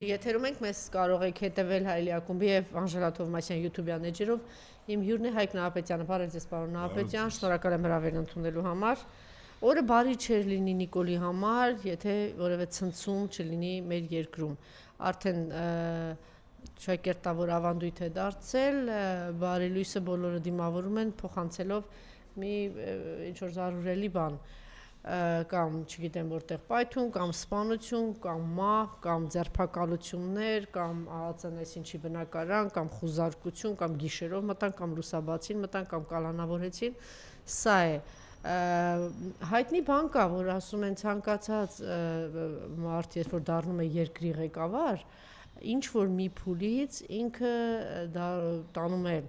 Եթերում ենք, մեզ կարող եք հետևել Հայելի ակումբի եւ Անժելա Թովմասյան YouTube-յան էջերով։ Իմ հյուրն է Հայկ Նահապետյանը, բարև ձեզ պարոն Նահապետյան, շնորհակալ եմ հրավերն ընդունելու համար։ Օրը բարի չէր լինի Նիկոլի համար, եթե որևէ ցնցում չլինի մեր երկրում։ Արդեն շակերտավոր ավանդույթ է դարձել, բարի լույսը բոլորը դիմավորում են փոխանցելով մի ինչ որ զարուրելի բան կամ չգիտեմ որտեղ պայթուն, կամ սպանություն, կամ մահ, կամ ձերբակալություններ, կամ ԱԱԾ-ն ինչի բնակարան, կամ խուզարկություն, կամ գիշերով մտան, կամ լուսաբացին մտան, կամ կալանավորեցին, սա է։ Հայտնի բան կա, որ ասում են ցանկացած մարդ, երբ որ դառնում է երկրի ղեկավար, ինչ որ մի փուլից ինքը տանում է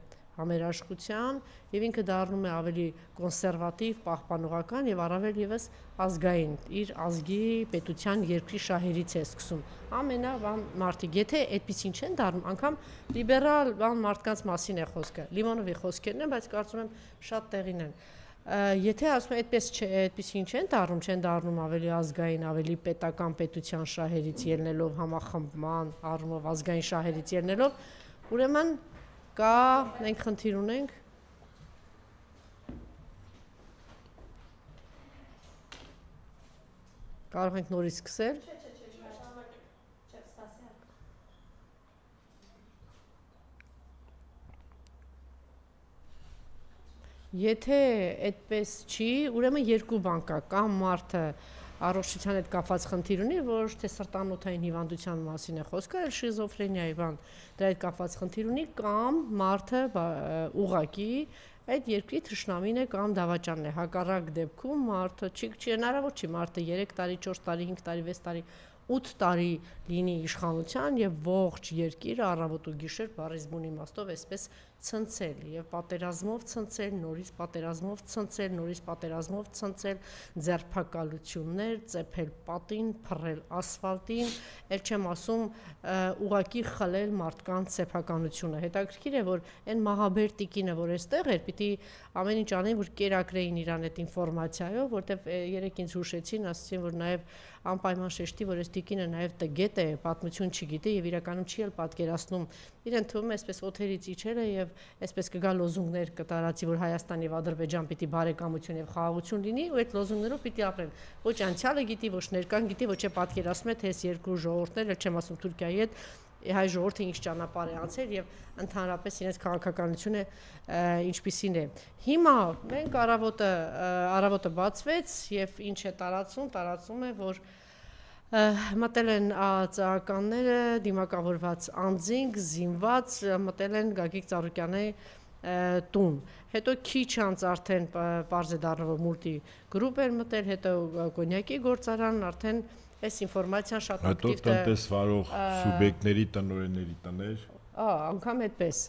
համերաշխության եւ ինքը դառնում է ավելի կոնսերվատիվ, պահպանողական եւ առավել եւս ազգային, իր ազգի, պետության, երկրի շահերից է սկսում։ Ամենավան մարդիկ, եթե այդպեսին չեն դառնում, անգամ լիբերալ մարդկանց մասին է խոսքը։ Լիմոնովի խոսքերն են, բայց կարծում եմ շատ տեղին են։ Եթե ասում եմ այդպես չէ, այդպեսին չեն դառնում ավելի ազգային, ավելի պետական պետության շահերից ելնելով համախմբման, առումով ազգային շահերից ելնելով, ուրեմն կա, մենք խնդիր ունենք։ Կարող ենք նորից սկսել։ Եթե այդպես չի, ուրեմն երկու բան կա, կամ մարդը առողջության հետ կապված խնդիր ունի, ոչ թե սրտանոթային հիվանդության մասին է խոսքը, այլ շիզոֆրենիայի բան, դրա հետ կապված խնդիր ունի, կամ մարդը ուղղակի այդ երկրի թշնամին է կամ դավաճանն է։ Հակառակ դեպքում մարդը չի հնարավոր չի մարդը 3 տարի, 4 տարի, 5 տարի, 6 տարի, 8 տարի լինի իշխանության եւ ողջ երկիրը առավոտ ու գիշեր բառից բուն իմաստով այսպես ցնցել եւ պատերազմով ցնցել, նորից պատերազմով ցնցել, նորից պատերազմով ցնցել, ձերբակալություններ, ծեփել պատին, փռել ասֆալտին, ել չեմ ասում ուղակի խլել մարդկանց սեփականությունը։ Հետաքրքիր է, որ այն մահաբեր տիկինը, որ այստեղ էր, պիտի ամեն ինչ անեն, որ կերակրեին իրան այդ ինֆորմացիայով, որտեվ երեք ինձ հուշեցին, ասացին, որ նաեւ անպայման շեշտի, որ այս տիկինը նաեւ տգետ է, պատմություն չգիտի եւ իրականում չի էլ պատկերացնում։ Իրեն թվում է այսպես օթերից իջել է եւ այսպես կգա լոզունգներ կտարածի, որ Հայաստան եւ Ադրբեջան պիտի բարեկամություն եւ խաղաղություն լինի, ու այդ լոզունգներով պիտի ապրեն։ Ոչ անցյալը գիտի, ոչ ներկան գիտի, ոչ է պատկերացնում է, թե այս երկու ժողովուրդները, չեմ ասում Թուրքիայի հետ, հայ ժողովուրդը ինչ ճանապարհ է անցել եւ ընդհանրապես իրենց քաղաքականությունը ինչպիսին է։ Հիմա մենք առավոտը բացվեց եւ ինչ է տարածում է, որ մտել են ԱԱԾ-ականները, դիմակավորված անձինք, զինված, մտել են Գագիկ Ծառուկյանի տուն։ Հետո քիչ անց արդեն պարզ է դառնում, որ մուլտի գրուպ էր մտել, հետո կոնյակի գործարան, արդեն այս ինֆորմացիան շատ ակտիվ է։ Տնտես վարող սուբյեկտների տնօրենների տներ։ Անգամ այդպես։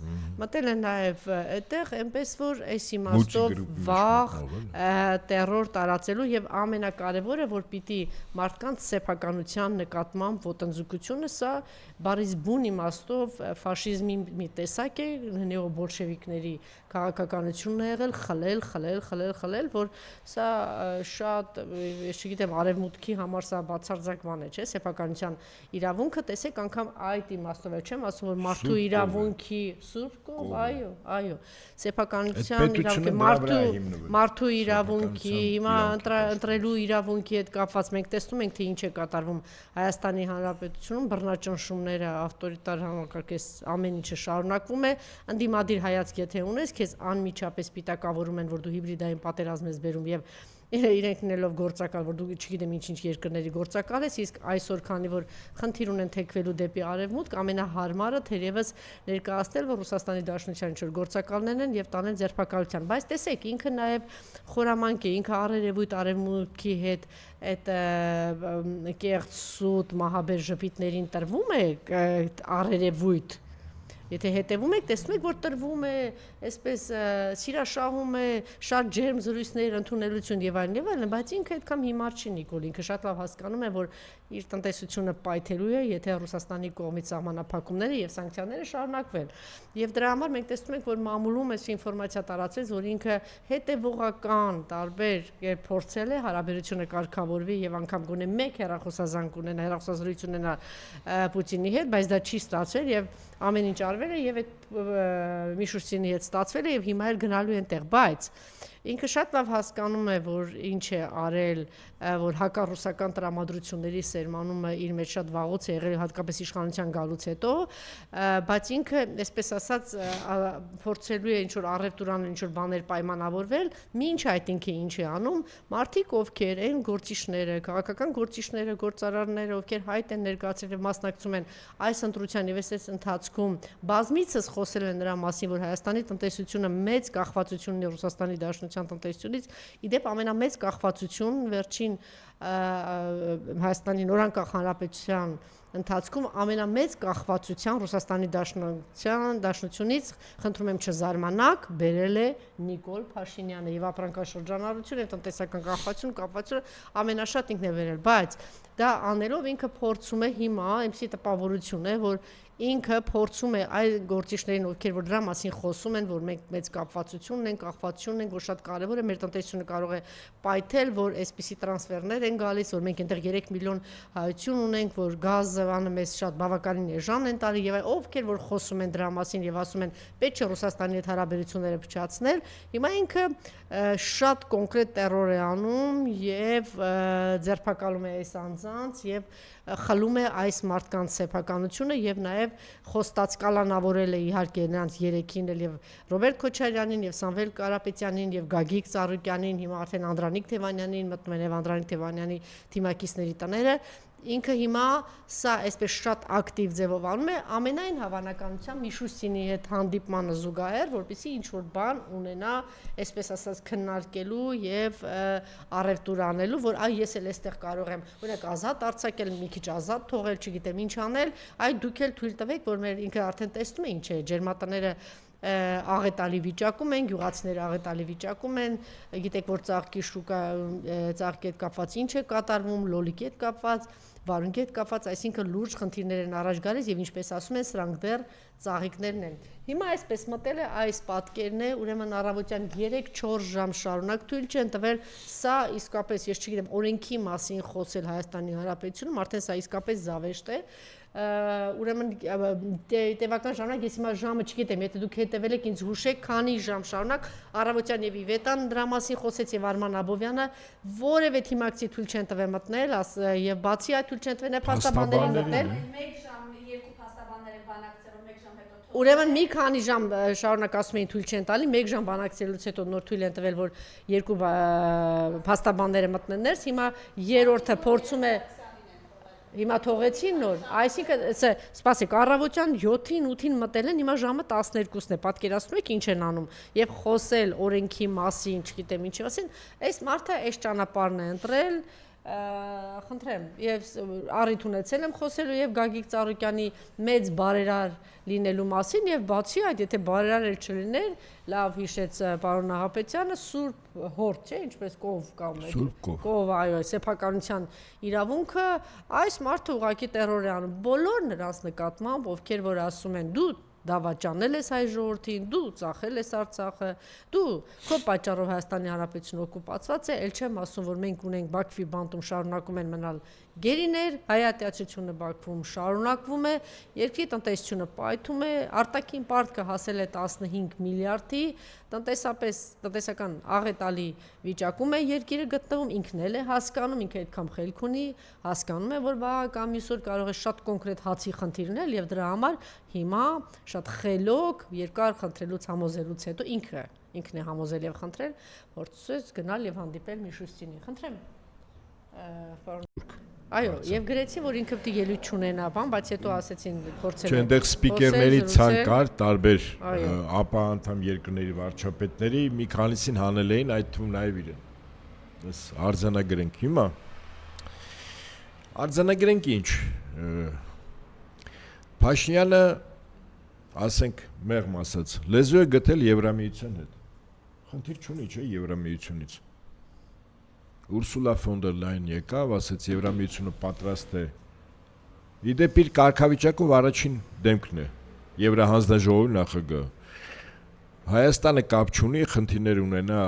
Մտել են նաև այդտեղ, այնպես որ այս իմաստով վաղ տերոր տարածելու եւ ամենակարևորը, որ պիտի մարդկանց սեփականության նկատմամբ ոտնձգությունը, սա բարից բուն իմաստով ֆաշիզմի մի տեսակ է, նեոբոլշևիկների քաղաքականությունն է եղել, խլել, որ սա շատ, ես չգիտեմ, արևմուտքի համար սա բացարձակ բան է, չէ՞, սեփականության իրավունքը, տեսեք, անգամ այդ իմաստով է, չեմ ասում, որ մարդու իրավունքի սուրբ, այո, սեփականության իրավունքի, մարդու իրավունքի, հիմա ընտրելու իրավունքի հետ կապված մենք տեսնում ենք, թե ինչ է կատարվում Հայաստանի Հանրապետությունում, բռնաճնշումները, ավտորիտար համակարգ, ամեն ինչը շարունակվում է, ընդդիմադիր հայացք եթե ունես, քեզ անմիջապես պիտակավորում են, որ դու հիբրիդային պատերազմ ես բերում եւ իրենք նելով գործակալ, որ դու չգիտեմ ինչ երկրների գործակալ ես, իսկ այսօր քանի որ խնդիր ունեն թեքվելու դեպի արևմուտք, ամենահարմարը թերևս ներկայացնել, որ Ռուսաստանի Դաշնության ինչ-որ գործակալներն են եւ տանեն ձերբակալության, բայց տեսեք, ինքը նաեւ խորամանկ է, ինքը առերևույթ արևմուտքի հետ այդ կեղծ սուտ մահաբեր ժպիտներին տրվում է առերևույթ։ Եթե հետևում եք, տեսնում եք, որ տրվում է, այսպես սիրաշահում է, շատ ջերմ զրույցներ, ընդունելություն եւ այլն, բայց ինքը այդքան հիմար չի Նիկոլ, ինքը շատ լավ հասկանում է, որ իր տնտեսությունը պայթելու է, եթե Ռուսաստանի կողմից սահմանափակումները եւ սանկցիաները շարունակվեն։ Եվ դրա համար մենք տեսնում ենք, որ մամուլում այս ինֆորմացիա տարածեց, որ ինքը հետևողական տարբեր փորձել է հարաբերությունը կարգավորվի եւ անգամ գոնե մեկ հեռախոսազանգ ունենա, հեռախոսազրույց ունենա Պուտինի հետ, բայց դա չի ստացվել եւ ամեն ինչ արվել է եւ այդ Միշուստինի հետ ստացվել է եւ հիմա էլ գնալու են տեղ, բայց ինքը շատ լավ հասկանում է, որ ինչ է արել, որ հակառուսական տրամադրությունների սերմանումը իր մեջ շատ վաղուց է եղել, հատկապես իշխանության գալուց հետո, բայց ինքը, այսպես ասած, փորձելու է ինչ-որ առևտուրան, ինչ-որ բաներ պայմանավորվել, մինչ այդ ինքը ինչ է անում, մարդիկ ովքեր են գործիչները, քաղաքական գործիչները, գործարարները, ովքեր հայտ են ներկայացրել եւ մասնակցում են այս ընտրության եւ այս ընթացքում, բազմիցս խոսել են նրա մասին, որ Հայաստանի տնտեսությունը մեծ կախվածություն ունի Ռուսաստանի Դաշնության տնտեսությունից, իդեպ ամենամեծ կախվածություն վերջին Հայաստանի նորանկախ հանրապետության ընթացքում ամենամեծ կախվածության Ռուսաստանի Դաշնությունից, խնդրում եմ չզարմանաք, բերել է Նիկոլ Փաշինյանը եւ ապրանքաշրջանառություն եւ տնտեսական կախվածությունը ամենաշատ ինքն է բերել, բայց դա անելով ինքը փորձում է հիմա այնպիսի տպավորություն է, որ ինքը փորձում է այլ գործիչներին, ովքեր որ դրա մասին խոսում են, որ մենք մեծ կապվածություն ունենք, որ շատ կարևոր է, մեր տնտեսությունը կարող է պայթել, որ այսպիսի տրանսֆերներ են գալիս, որ մենք այնտեղ 3 միլիոն հայություն ունենք, որ գազը անը մեզ շատ բավականին էժան են տալի եւ ովքեր որ խոսում են դրա մասին եւ ասում են պետք չէ Ռուսաստանի հետ հարաբերությունները փչացնել, հիմա ինքը շատ կոնկրետ տերոր է անում եւ ձերբակալում է այս անձանց եւ խլում է այս մարդկանց սեփականությունը եւ նաեւ խոստացկալանավորել է իհարկե նրանց երեքին էլ եւ Ռոբերտ Քոչարյանին եւ Սամվել Կարապետյանին եւ Գագիկ Ծառուկյանին, հիմա արդեն Անդրանիկ Թևանյանին, մտնում են եւ Անդրանիկ Թևանյանի թիմակիցների տները, ինքը հիմա սա այսպես շատ ակտիվ ձևով անում է ամենայն հավանականությամբ Միշուստինի հետ հանդիպմանը զուգահեռ, որպեսզի ինչ որ բան ունենա, այսպես ասած քննարկելու եւ առևտուր անելու, որ այ ես էլ այստեղ կարող եմ օրինակ ազատ արձակել, մի քիչ ազատ թողել, չգիտեմ ինչ անել, այ դուք էլ թույլ տվեք, որ մեր ինքը արդեն տեսնում է ինչ է, ջերմատները աղետալի վիճակում են, գյուղացիները աղետալի վիճակում են, գիտեք որ ծաղկի շուկա, ծաղկի հետ կապված ինչ է կատարվում, լոլիկի հետ կապված, վարունգի հետ կապված, այսինքն լուրջ խնդիրներ են առաջ գալիս եւ ինչպես ասում են, սրանք դեռ ծաղիկներն են։ Հիմա այսպես մտել է այս պատկերն է, ուրեմն առավոտյան 3-4 ժամ շարունակ թույլ չեն տվել, սա իսկապես ես չգիտեմ, օրենքի մասին խոսել Հայաստանի Հանրապետությունում, արդեն սա իսկապես զավեշտ է։ Ուրեմն տևական ժամանակ ես հիմա ժամը չգիտեմ, եթե դուք հետևել եք ինձ հուշեք, քանի ժամ շարունակ առավոտյան եւ Իվետան դրա մասին խոսեց եւ Արման Աբովյանը, որևէ թիմակցի թույլ չեն տվել մտնել, եւ բացի այդ թույլ չեն տվել փաստաբաններին մտնել։ 1 ժամ 2 փաստաբաններ են բանակցել, 1 ժամ հետո ուրեմն մի քանի ժամ շարունակ ասում էին թույլ չեն տալի, 1 ժամ բանակցելուց հետո նոր թույլ են տվել, որ 2 փաստաբանները մտնեն ներս, հիմա երրորդը փորձում է Հիմա թողեցին նոր, այսինքն, սպասեք, առավոտյան 7-ին, 8-ին մտել են, հիմա ժամը 12-ն է, պատկերացնում եք ինչ են անում, եւ խոսել օրենքի մասին, չգիտեմ ինչի մասին, այս մարդը այս ճանապարհն է ընտրել, խնդրեմ, եւ առիթ ունեցել եմ խոսելու եւ Գագիկ Ծառուկյանի մեծ բարերար լինելու մասին եւ բացի այդ, եթե բարերար էլ չլիներ, լավ հիշեց պարոն Նահապետյանը, Սուրբ Հորդ, չէ, ինչպես կով կամ կով, այո, սեփականության իրավունքը, այս մարդը ուղղակի տերոր է անում բոլոր նրանց նկատմամբ, ովքեր որ ասում են դու դավաճանել ես հայ ժողովրդին, դու ծախել ես Արցախը, դու քո պատճառով Հայաստանի Հանրապետությունը օկուպացված է, ել չեմ ասում, որ մենք ունենք Բաքվի բանտում շարունակում են մնալ գերիներ, հայատյացությունը Բաքվում շարունակվում է, երկրի տնտեսությունը պայթում է, արտաքին պարտքը հասել է 15 միլիարդի, տնտեսական աղետալի վիճակում է երկիրը գտնվում, ինքն էլ է հասկանում, ինքը այդքան խելք ունի, հասկանում է, որ կամ մյուս օր կարող է շատ կոնկրետ հացի խնդիր լինել եւ դրա համար հիմա շատ խելոք երկար խնդրելուց համոզելուց հետո ինքն է համոզել եւ խնդրել, փորձեց գնալ եւ հանդիպել Միշուստինին։ Խնդրեմ, այո, եւ գրեցի, որ ինքը պետք է ելույթ չունենա, բայց հետո ասեցին փորձել։ Չէ, այնտեղ սպիկերների ցանկ կար, տարբեր ԱՊԱ անդամ երկրների վարչապետների, մի քանիսին հանել էին, այդ թվում նաեւ իրեն։ Այս արձանագրենք հիմա։ Արձանագրենք ինչ։ Փաշինյանը, ասենք, մեղմ ասած, լեզու է գտել Եվրամիության հետ։ Խնդիր չունի, չէ, Եվրամիությունից։ Ուրսուլա ֆոն դեր Լայն եկավ, ասաց Եվրամիությունը պատրաստ է։ Իդեպ իր կարգավիճակով առաջին դեմքն է։ Եվրահանձնաժողովի նախագահ։ Հայաստանը կապ չունի, խնդիրներ ունենա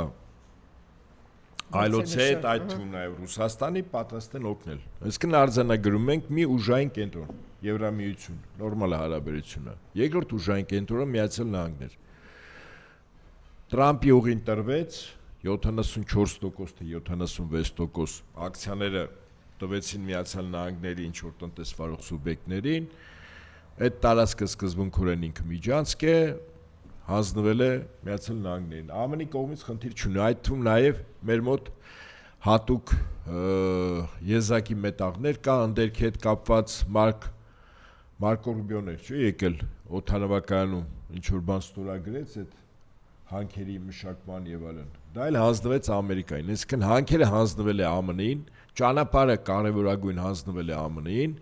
այլոց հետ, այդ թվում նաև Ռուսաստանի պատրաստ են օգնել։ Այսինքն արձանագրում ենք մի ուժային կենտրոն, Եվրամիություն, նորմալ հարաբերությունը։ Երկրորդ ուժային կենտրոնը Միացյալ Նահանգներ։ Տրամպի ուղին տրվեց 74% թե 76% ակցիաները տվեցին Միացյալ Նահանգների ինչ որ տնտեսվարող սուբյեկտներին։ Այդ տարածքը սկզբունքորեն ինքը միջանցք է, հանձնվել է Միացյալ Նահանգներին։ ԱՄՆ-ի կողմից խնդիր չունի, այդ թվում նաև մեր մոտ հատուկ եզակի մետաղներ կա, ընդերքի հետ կապված Մարկո Ռուբիոն էր, չէ՞ եկել օդանավակայանում ինչ որ բան ստորագրեց այդ հանքերի մշակման եւ այլն։ Դա էլ հանձնվեց Ամերիկային, այսինքն հանքերը հանձնվել է ԱՄՆ-ին, ճանապարհը կարևորագույն հանձնվել է ԱՄՆ-ին,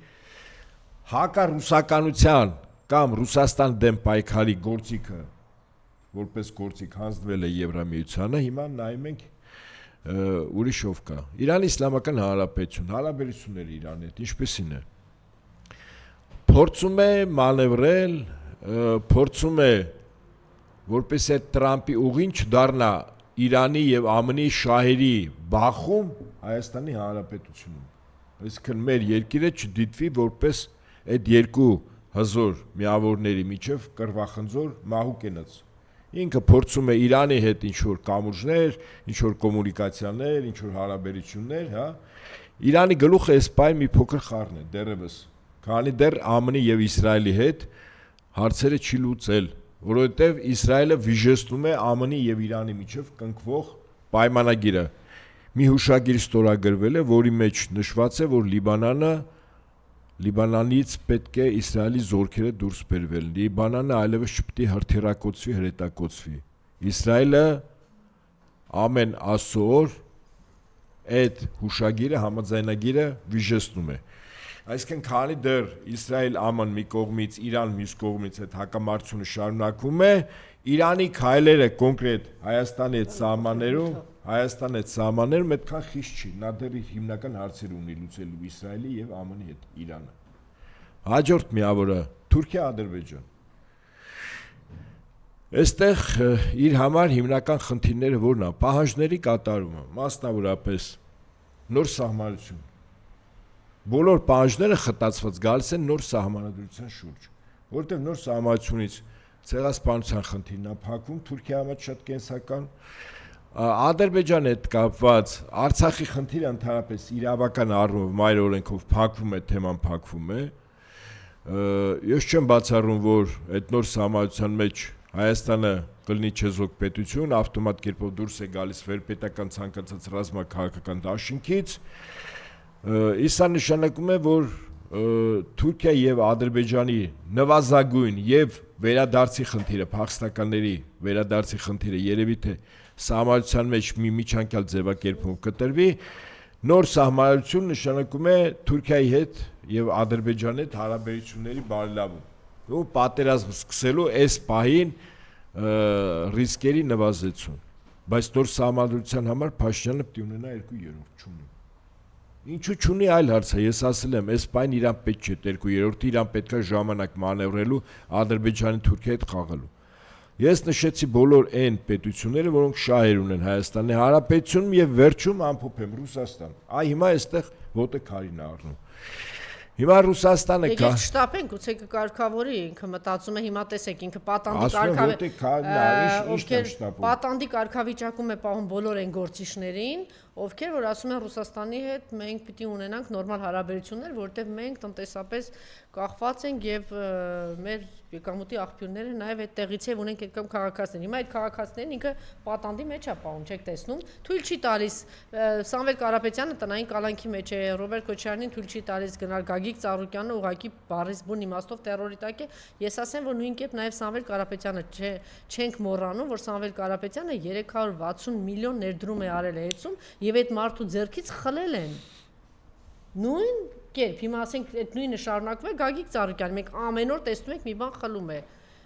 հակառուսականության կամ Ռուսաստան դեմ պայքարի գործիքը որպես գործիք հանձնվել է Եվրամիությանը, հիմա նայում ենք ուրիշով կա։ Իրանի Իսլամական Հանրապետություն, հարաբերությունները Իրանի հետ ինչպեսին է։ Փորձում է մանևրել, փորձում է որպես այդ Տրամպի ուղին չդառնա Իրանի եւ ԱՄՆ-ի շահերի բախում Հայաստանի Հանրապետությունում։ Այսինքն մեր երկիրը չդիտվի որպես այդ երկու հզոր միավորների միջև կռվախնձոր մահու կենաց։ Ինքը փորձում է Իրանի հետ ինչ-որ կամուրջներ, ինչ-որ կոմունիկացիաներ, ինչ-որ հարաբերություններ, հա։ Իրանի գլուխը այս պայն մի փոքր խառն է, դեռևս, քանի դեռ ԱՄՆ-ի եւ Իսրայելի հետ հարցերը չի լուծել, որովհետեւ Իսրայելը վիժեցնում է ԱՄՆ-ի եւ Իրանի միջև կնքվող պայմանագիրը։ Մի հուշագիր ստորագրվել է, որի մեջ նշված է, որ Լիբանանից պետք է Իսրայելի զորքերը դուրս բերվել։ Լիբանանը այլևս չպետք է հրթիռակոծվի, հրետակոծվի։ Իսրայելը ամեն ասոր այդ հուշագիրը, համաձայնագիրը վիժեցնում է։ Այսինքն քանի դեռ Իսրայել-ԱՄՆ մի կողմից, Իրան մյուս կողմից այդ հակամարտությունը շարունակվում է, Իրանի քայլերը կոնկրետ Հայաստանի այդ սահմաններում այդքան խիստ չի, նա դեռ հիմնական հարցեր ունի լուծելու Իսրայելի եւ ԱՄՆ-ի հետ Իրանը։ Հաջորդ միավորը Թուրքիա-Ադրբեջան։ Այստեղ իր համար հիմնական խնդիրները որն է, պահանջների կատարումը, մասնավորապես նոր սահմանություն։ Բոլոր պահանջները խտացված գալիս են նոր սահմանադրության շուրջ, որովհետև նոր սահմանությունից ցեղասպանության խնդիրն է փակվում, Թուրքիայի համար շատ կենսական, Ադրբեջանի հետ կապված Արցախի խնդիրը ընդհանրապես իրավական առումով մայր օրենքով փակվում է, թեման փակվում է։ Ես չեմ բացառում, որ այդ նոր սահմանության մեջ Հայաստանը կլինի չեզոք պետություն, ավտոմատ կերպով դուրս է գալիս վերպետական ցանկացած ռազմաքաղաքական դաշինքից։ Իսա նշանակում է, որ Թուրքիա եւ Ադրբեջանի նվազագույն եւ վերադարձի խնդիրը, փախստականների վերադարձի խնդիրը երևի թե սահմանության մեջ մի միջանկյալ ձևակերպում կտրվի, նոր սահմանություն նշանակում է Թուրքիայի հետ եւ Ադրբեջանի հետ հարաբերությունների բարելավում։ Ու պատերազմ սկսելու այս պահին ռիսկերի նվազեցում։ Բայց նոր սահմանադրության համար Փաշինյանը պետք է ունենա 2/3 չունի։ Ինչու չունի այլ հարց է, ես ասել եմ, այս պայն իրան պետք չէ 2/3, իրան պետք է ժամանակ մանևրելու Ադրբեջանի Թուրքիայի հետ խաղալու։ Ես նշեցի բոլոր այն պետությունները, որոնք շահեր ունեն Հայաստանի Հանրապետությունում եւ վերջում ամփոփեմ Ռուսաստան։ Այ հիմա այստեղ ոտը քարին է առնում։ Հիմա Ռուսաստանը կա։ Եկեք շտապենք, գուցե կկարգավորի, ինքը մտածում է հիմա տեսեք, ինքը պատանդի կարգավիճակում է պահում բոլոր այն գործիչներին, ովքեր որ ասում են Ռուսաստանի հետ մենք պիտի ունենանք նորմալ հարաբերություններ, որտեղ մենք տնտեսապես կախված ենք եւ մեր եկամուտի աղբյուրները նաեւ այդ տեղից է ունենք այդ կամ քաղաքացիներ։ Հիմա այդ քաղաքացիներին ինքը պատանդի մեջ է պահում, չեք տեսնում։ Թույլ չի տալիս Սամվել Կարապետյանը տնային կալանքի մեջ է, Ռոբերտ Քոչարյանին թույլ չի տալիս գնալ, Գագիկ Ծառուկյանը ուղակի բառից բուն իմաստով terrorի տակ է։ Ես ասեմ, որ նույն կերպ նաեւ Սամվել Կարապետյանը չենք մոռանում, որ Սամվել Կարապետյանը 360 միլիոն ներդրում է արել հետում եւ այդ մարդու ձեռքից խլել են։ Նույն կերպ, հիմա ասենք այդ նույնը շարունակվում է Գագիկ Ծառուկյանը, մենք ամեն օր տեսնում ենք մի բան խլում է։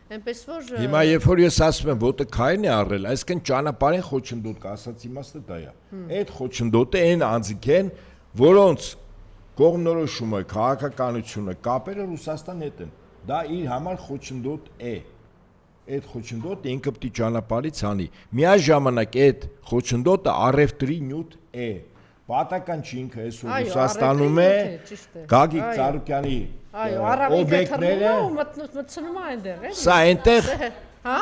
Այնպես որ Հիմա երբ որ ես ասում եմ, ոտը քայլն է առել, այսինքն ճանապարհին խոչընդոտ կա, ասած իմաստը դա է։ Այդ խոչընդոտը այն անձիկ են, որոնց կողմնորոշումը, քաղաքականությունը, կապերը Ռուսաստանի հետ են։ Դա իր համար խոչընդոտ է։ Այդ խոչընդոտը ինքը պետք է ճանապարհից անի։ Միաժամանակ այդ խոչընդոտը առևտրի նյութ է։ Պատական չի ինքը այսօր Ռուսաստանում է Գագիկ Ծառուկյանի օբյեկտները մտցնում է այնտեղ, էլի։ Սա այնտեղ հա?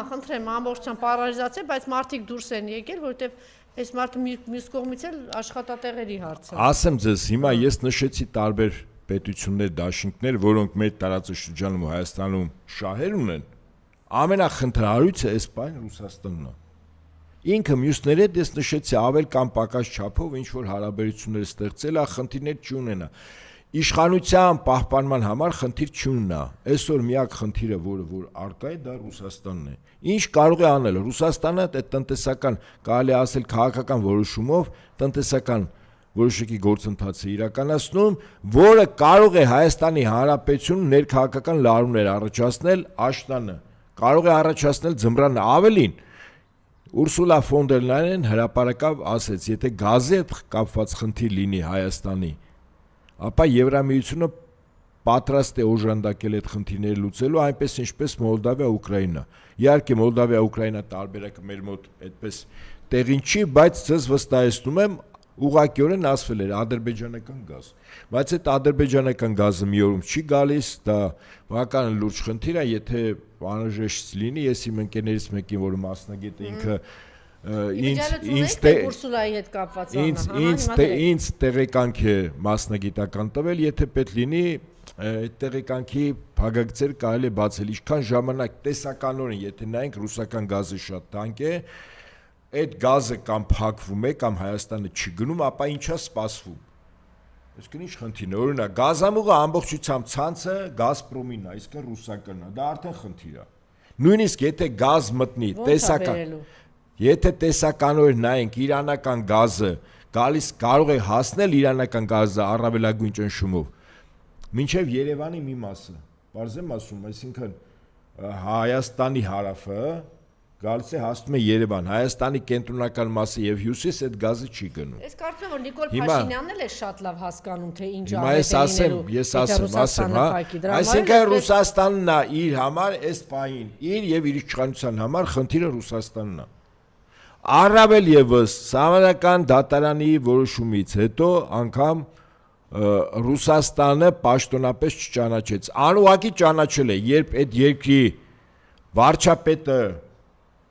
Խնդրեմ, ամբողջությամբ պարալիզացիա, բայց մարդիկ դուրս են եկել, որովհետև այս մարդը մյուս կողմից էլ աշխատատեղերի հարց է։ Ասեմ ձեզ, հիմա ես նշեցի տարբեր պետություններ, դաշինքներ, որոնք մեր տարածաշրջանում ու Հայաստանում շահեր ունեն, ամենախնդրահարույցը այս բան Ռուսաստանն է։ Ինքը մյուսների հետ ես նշեցի ավել կամ պակաս չափով ինչ որ հարաբերություններ ստեղծել է, խնդիրներ չունենա։ Իշխանության պահպանման համար խնդիր չունենա։ Այսօր միակ խնդիրը, որ արկա է, դա Ռուսաստանն է։ Ինչ կարող է անել Ռուսաստանը, այդ տնտեսական, կարելի է ասել քաղաքական որոշումով, տնտեսական որոշակի գործընթաց է իրականացնում, որը կարող է Հայաստանի Հանրապետությունում ներքաղաքական լարումներ առաջացնել աշնանը, կարող է առաջացնել ձմռանը, ավելին Ուրսուլա ֆոն դեր Լայենն հրապարակավ ասեց, եթե գազի հետ կապված խնդիր լինի Հայաստանի, ապա Եվրամիությունը պատրաստ է օժանդակել այդ խնդիրները լուծելու, այնպես ինչպես Մոլդավիա, Ուկրաինա։ Իհարկե Մոլդավիա-Ուկրաինա տարբերակը մեր մոտ այդպես տեղին չի, բայց ձեզ վստահեցնում եմ, ուղղակիորեն ասվել էր ադրբեջանական գազ, բայց այդ ադրբեջանական գազը մի օրում չի գալիս, դա բավական լուրջ խնդիր է, եթե անհրաժեշտ լինի, ես իմ ընկերներից մեկին, որը մասնագետ է, ինձ տեղեկանք է մասնագիտական տվել, եթե պետք լինի, այդ տեղեկանքի փակագծեր կարելի է բացել, ինչքան ժամանակ տեսականորեն, եթե նայենք ռուսական գազը շատ տանկ է, այդ գազը կամ փակվում է, կամ Հայաստանը չի գնում, ապա ինչա սպասվում։ Այսինքն ինչ խնդիրն է, օրինակ գազամուղը ամբողջությամբ ցանցը Գազպրոմին է, իսկ ռուսականն է, դա արդեն խնդիր է։ Նույնիսկ եթե գազ մտնի, եթե տեսականորեն նայենք իրանական գազը գալիս կարող է հասնել իրանական գազը առավելագույն ճնշումով, մինչև Երևանի մի մասը, բարձ եմ ասում, այսինքն Հայաստանի հարավը գալիս է հասնում է Երևան, Հայաստանի կենտրոնական մասը եւ հյուսիս այդ գազը չի գնում։ Ես կարծում եմ, որ Նիկոլ Փաշինյանն էլ է շատ լավ հասկանում, թե ինչ ես ասեմ, այսինքն Ռուսաստանն է իր համար այս պահին, իր եւ իր իշխանության համար խնդիրը Ռուսաստանն է։ Առավել եւս Սահմանադրական դատարանի որոշումից հետո անգամ Ռուսաստանը պաշտոնապես չճանաչեց։ Անուղղակի ճանաչել է, երբ այդ երկրի վարչապետը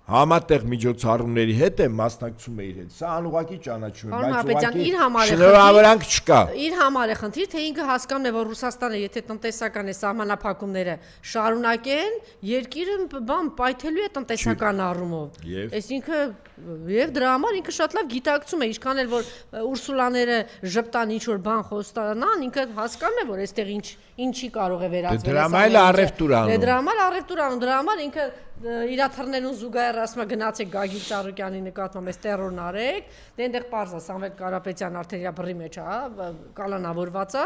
համատեղ միջոցառումների հետ է մասնակցում է իր հետ։ Սա անուղղակի ճանաչում է, բայց ուղղակի շնորհավորանք չկա։ Իր համար է խնդիր, թե ինքը հասկանում է, որ Ռուսաստանը, եթե տնտեսական է սահմանափակումները շարունակեն, երկիրը պայթելու է տնտեսական առումով։ Այսինքն եւ դրա համար ինքը շատ լավ գիտակցում է, ինչքան էլ որ Ուրսուլաները ժպտան ինչ որ բան խոստանան, ինքը հասկանում է, որ այստեղ ինչի կարող է վերածվել։ Դրա համար էլ առևտուր անում։ Դրա համար առևտուր անում, դրա համար ինքը իր թռնելուն զուգահեռ ասում է գնացեք Գագիկ Ծառուկյանի նկատմամբ այս տերորն արեք, դե այնտեղ պարզ է Սամվել Կարապետյան արդեն իր բռի մեջ է, կալանավորված է,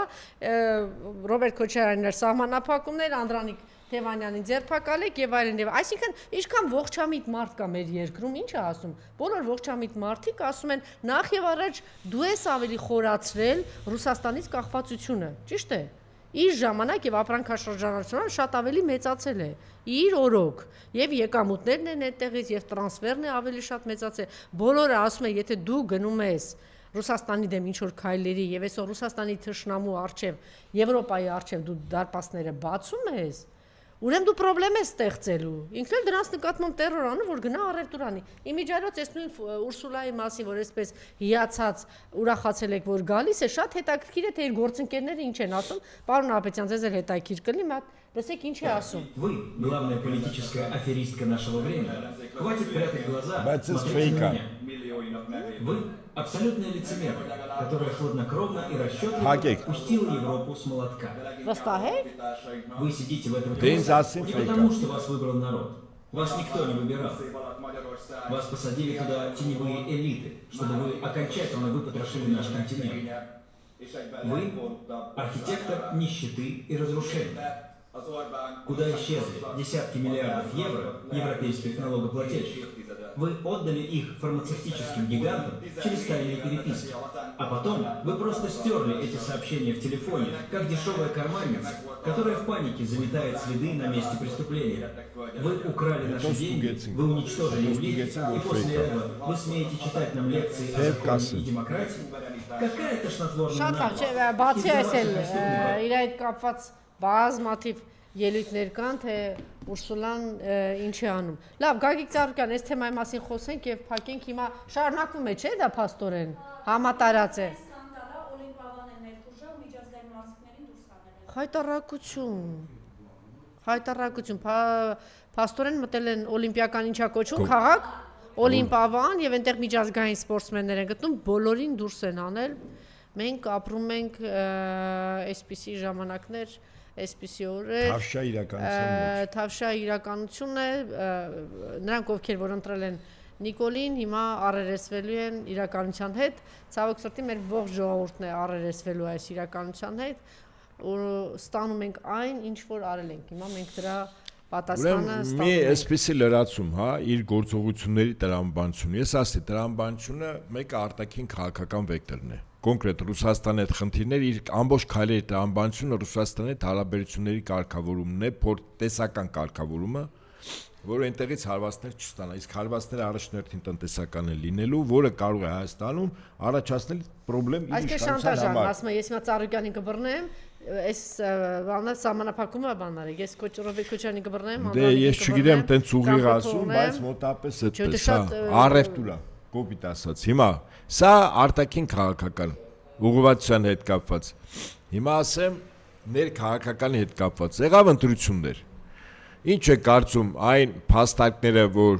Ռոբերտ Քոչարյանն էր սահմանափակումներ, Անդրանիկ Թևանյանին ձերբակալեք եւ այլն եւ այսինքն ինչքան ողջամիտ մարդ կա մեր երկրում, ինչ է ասում, բոլոր ողջամիտ մարդիկ ասում են նախ եւ առաջ դու ես ավելի խորացրել Ռուսաստանից կախվածությունը, ճիշտ է։ Իր ժամանակ եւ ապրանքաշրջանառությունը շատ ավելի մեծացել է, իր օրոք եւ եկամուտներն են այդտեղից եւ տրանսֆերն է ավելի շատ մեծացել։ Բոլորը ասում են, եթե դու գնում ես Ռուսաստանի դեմ ինչ որ քայլերի եւ այսօր Ռուսաստանի թշնամու արչեւ, Եվրոպայի արչեւ դու դարպասները բացում ես, ուրեմն դու խնդրեմ ես ստեղծելու։ Ինքն էլ դրանց նկատմամբ տերոր անում, որ գնա առևտուր անի։ Իմիջիայլոց այս նույն Ուրսուլայի մասին, որ այսպես հիացած ուրախացել եք, որ գալիս է, շատ հետաքրքիր է, թե իր գործընկերները ինչ են ասում։ Պարոն Ապետյան, ձեզ էլ հետաքրքիր կլինի, մատ լսեք ինչ է ասում։ Вы, главная политическая аферистка нашего времени. Хватит прятать глаза. Вы абсолютная лицемер, которая хладнокровно и расчетливо пустила Европу с молотка. Вы сидите в этом кресле не потому, что вас выбрал народ. Вас никто не выбирал. Вас посадили туда теневые элиты, чтобы вы окончательно выпотрошили наш континент. Вы архитектор нищеты и разрушения. Куда исчезли десятки миллиардов евро европейских налогоплательщиков? Вы отдали их фармацевтическим гигантам через тайные переписки. А потом вы просто стерли эти сообщения в телефоне, как дешевая карманница, которая в панике заметает следы на месте преступления. Вы украли наши деньги, вы уничтожили улики, и после этого вы смеете читать нам лекции о законе и демократии? Какая тошнотворная Շատ լավ, բացի այս էլ իր այդ կապված բազմաթիվ ելույթներ կան, թե Ուրսուլան ինչ է անում։ Լավ, Գագիկ Ծառուկյան, այս թեմայի մասին խոսենք եւ փակենք հիմա շարունակվում է, չէ՞ դա փաստորեն համատարած է։ Հայտարարություն, փաստորեն մտել են օլիմպիական ինչա կոչում քաղաք, Օլիմպիավան եւ այնտեղ միջազգային սպորտսմեններ են գտնում, բոլորին դուրս են անել։ Մենք ապրում ենք այսպիսի ժամանակներ, այսպիսի օրեր։ Թավշյա իրականություն է, նրանք ովքեր որ ընտրել են Նիկոլին, հիմա առերեսվելու են իրականության հետ։ Ցավոք սրտի մեր ողջ ժողովուրդն է առերեսվելու այս իրականության հետ, ու ստանում ենք այն, ինչ որ արել ենք։ Հիմա մենք դրա պատասխանը ստանում ենք։ Մի այսպիսի լրացում, հա, իր գործողությունների տրամաբանությունը։ Ես ասի, տրամաբանությունը մեկը արտաքին քաղաքական վեկտորն է։ Կոնկրետ Ռուսաստանի հետ խնդիրներ, իր ամբողջ քայլերի տրամաբանությունը Ռուսաստանի հետ հարաբերությունների կարգավորումն է, տեսական կարգավորումը, որը այնտեղից հարվածներ չստանա։ Իսկ հարվածները առաջնորդին տնտեսական են լինելու, որը կարող է Հայաստանում առաջացնել խնդրեմ իր իշխանության համար։ Ասում եմ, ես հիմա Ծառուկյանին կբռնեմ, այս բանը սահմանափակումը բանարը, ես Ռոբերտ կբռնեմ, Դե ես չգիտեմ, տենց ուղիղ ասում, բայց մոտապես այդպես է, առևտուր է, կոպիտ ասած։ Հիմա սա արտաքին քաղաքական ուղղվածության հետ կապված։ Հիմա ասեմ, ներքաղաքականի հետ կապված եղավ ընտրություններ։ Ինչ է կարծում այն փաստարկները, որ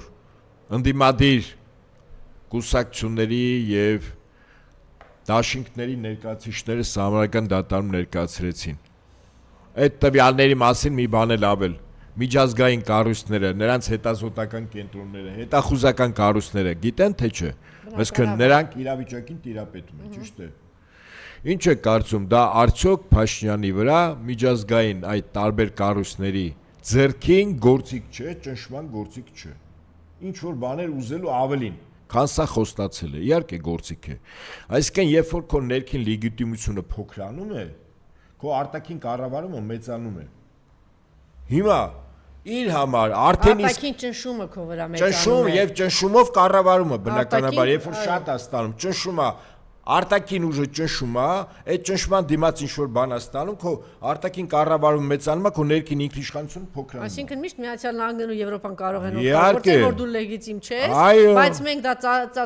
ընդդիմադիր կուսակցությունների եւ դաշինքների ներկայացուցիչները սահմանական դատարանում ներկայացրեցին։ Այդ տվյալների մասին մի բան էլ ավել։ Միջազգային կառույցները, նրանց հետազոտական կենտրոնները, հետախուզական կառույցները գիտեն թե չէ։ Այսինքն նրանք իրավիճակին տիրապետում են, ճիշտ է։ Ինչ է կարծում, դա արդյոք Փաշինյանի վրա միջազգային այդ տարբեր կառույցների ձեռքին գործիք չէ, ճնշման գործիք չէ։ Ինչ որ բաներ ուզելու ավելին, քան սա խոստացել է, իհարկե գործիք է։ Այսինքն, երբ որ քո ներքին լեգիտիմությունը փոքրանում է, քո արտաքին կառավարումը մեծանում է։ Հիմա իր համար արդեն իսկ արտաքին ճնշումը քո վրա մեծանում է։ Ճնշում եւ ճնշումով կառավարումը բնականաբար, երբ որ շատ է ստանում, ճնշումը արտաքին ուժը ճնշում է, այդ ճնշման դիմաց ինչ որ բան է ստանում, քո արտաքին կառավարումը մեծանում է, քո ներքին ինքնիշխանությունը փոքրանում է։ Այսինքն միշտ Միացյալ Նահանգներն ու Եվրոպան կարող են օգտագործել, որ դու լեգիտիմ չես, բայց մենք դա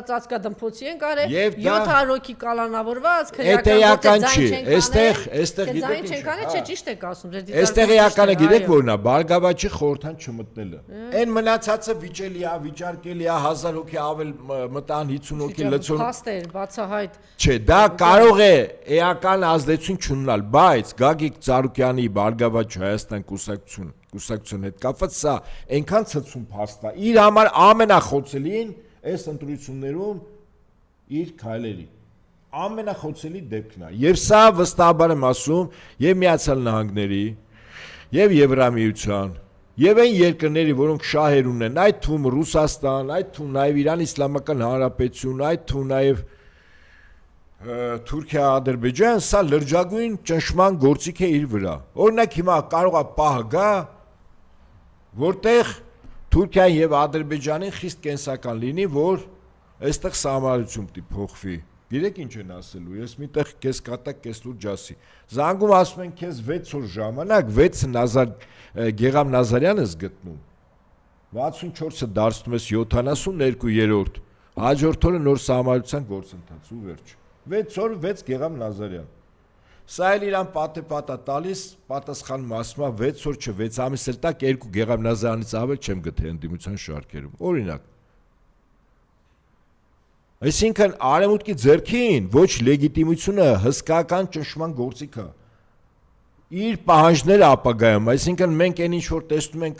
ծածկադմփոցի ենք արել, 700 հոգի կալանավորված, քրեական չի, այստեղ գիտեք ինչ է։ Չէ, ճիշտ եք ասում, այստեղ էականը գիտեք որն է, Բարգավաճի խորհրդան չմտնելը։ Այն մնացածը վիճելի է, վիճարկելի է, 1000 հոգի ավել մտան, 50 հոգի լցոն։ Փաստեր, բացահայտ։ Չէ, դա կարող է էական ազդեցություն չունենալ, բայց Գագիկ Ծառուկյանի Բարգավաճ Հայաստան կուսակցություն հետ կապված սա այնքան ցցում փաստ է, իր համար ամենախոցելին այս ընտրություններում իր քայլերի ամենախոցելի դեպքն է։ Եվ սա վստահաբար եմ ասում, եւ Միացյալ Նահանգների, եւ Եվրամիության, եւ այն երկրների, որոնք շահեր ունեն, այդ թվում Ռուսաստան, այդ թվում նաեւ Իրան Իսլամական Հանրապետություն, այդ թվում նաեւ Թուրքիա, Ադրբեջան, սա լրջագույն ճնշման գործիք է իր վրա։ Օրինակ հիմա կարող է պահ գա, որտեղ Թուրքիան եւ Ադրբեջանին խիստ կենսական լինի, որ այստեղ սահմանություն պիտի փոխվի։ Գիտեք ինչ են ասելու, ես միտեղ քեզ կատակ քեզ լուրջ ասի։ Զանգում ասում են քեզ 6 օր ժամանակ, 6 Գեգամ Նազարյանս գտնում։ 64-ը դարձնում ես 72-րդ։ Հաջորդ օրը նոր սահմանության գործընթաց ու վերջ։ 6 օր 6 Գեգամ Նազարյան։ Սա էլ իրան պատը տալիս, պատասխանում ասում է 6 օր չէ, 6 ամիս էլ տակ 2 Գեգամ Նազարյանից ավել չեմ գտել ընդդիմության շարքերում։ Օրինակ։ Այսինքն արևմուտքի ձեռքին ոչ լեգիտիմությունը հսկական ճնշման գործիք է։ իր պահանջները ապագայում, այսինքն մենք այն ինչ որ տեսնում ենք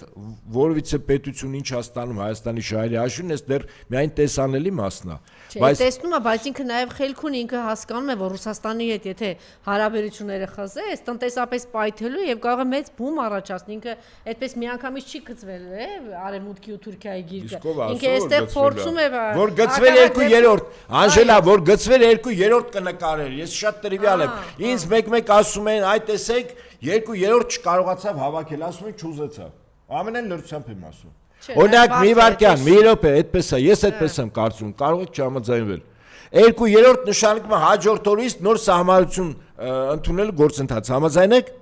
որևիցե պետություն ինչ է ստանում Հայաստանի շահերի հաշվին, այս դեռ միայն տեսանելի մասն է։ Բայց տեսնում է, բայց ինքը նաև խելք ունի, ինքը հասկանում է, որ Ռուսաստանի հետ եթե հարաբերությունները խզես, տնտեսապես պայթելու եւ կարող է մեծ բում առաջացնի, ինքը այդպես միանգամից չի գծվել, Արևմուտքի ու Թուրքիայի գիրկը։ Ինքը այստեղ փորձում է որ գծվել 2/3, Անժելա, որ գծվել 2/3 կնկարեր, ես շատ տրիվիալ եմ։ Ինձ մեկ-մեկ ասում են, այ տեսեք 2/3 չկարողացավ հավաքել, ասում են չուզեցավ։ Ամենայն լրությամբ եմ ասում։ Օրինակ մի վարքյան, մի րոպե, այդպես է, ես այդպես եմ կարծում, կարող եք չհամաձայնվել։ 2/3 նշանակում է հաջորդ օրից նոր սահմանություն ընդունելու գործընթաց, համաձայն եք։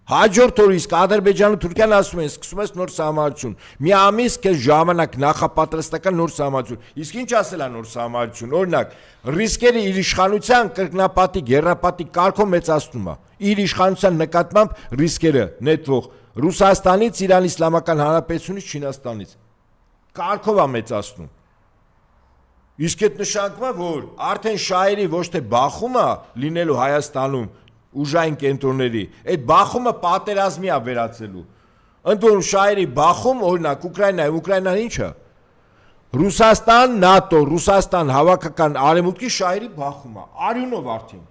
Հաջորդ օրը իսկ Ադրբեջանը Թուրքիան ասում են, սկսում ես նոր սահմանություն։ Մի ամիս քեզ ժամանակ նախապատրաստական նոր սահմանություն։ Իսկ ինչ ասել է նոր սահմանություն։ Օրինակ, ռիսկերը իր իշխանության կրկնապատիկ, եռապատիկ կարգով մեծացնում է։ Իր իշխանության նկատմամբ ռիսկերը նետվող Ռուսաստանից, Իրանի Իսլամական Հանրապետությունից, Չինաստանից կարգով է մեծացնում։ Իսկ այդ նշանակում է, որ արդեն շահերի ոչ թե բախումը լինելու Հայաստանում ուժային կենտրոնների, այդ բախումը պատերազմի է վերածելու։ Ընդ որում շահերի բախում, օրինակ Ուկրաինան ինչ է։ Ռուսաստան, ՆԱՏՕ, Ռուսաստան հավաքական արևմուտքի շահերի բախում է, արյունով արդեն։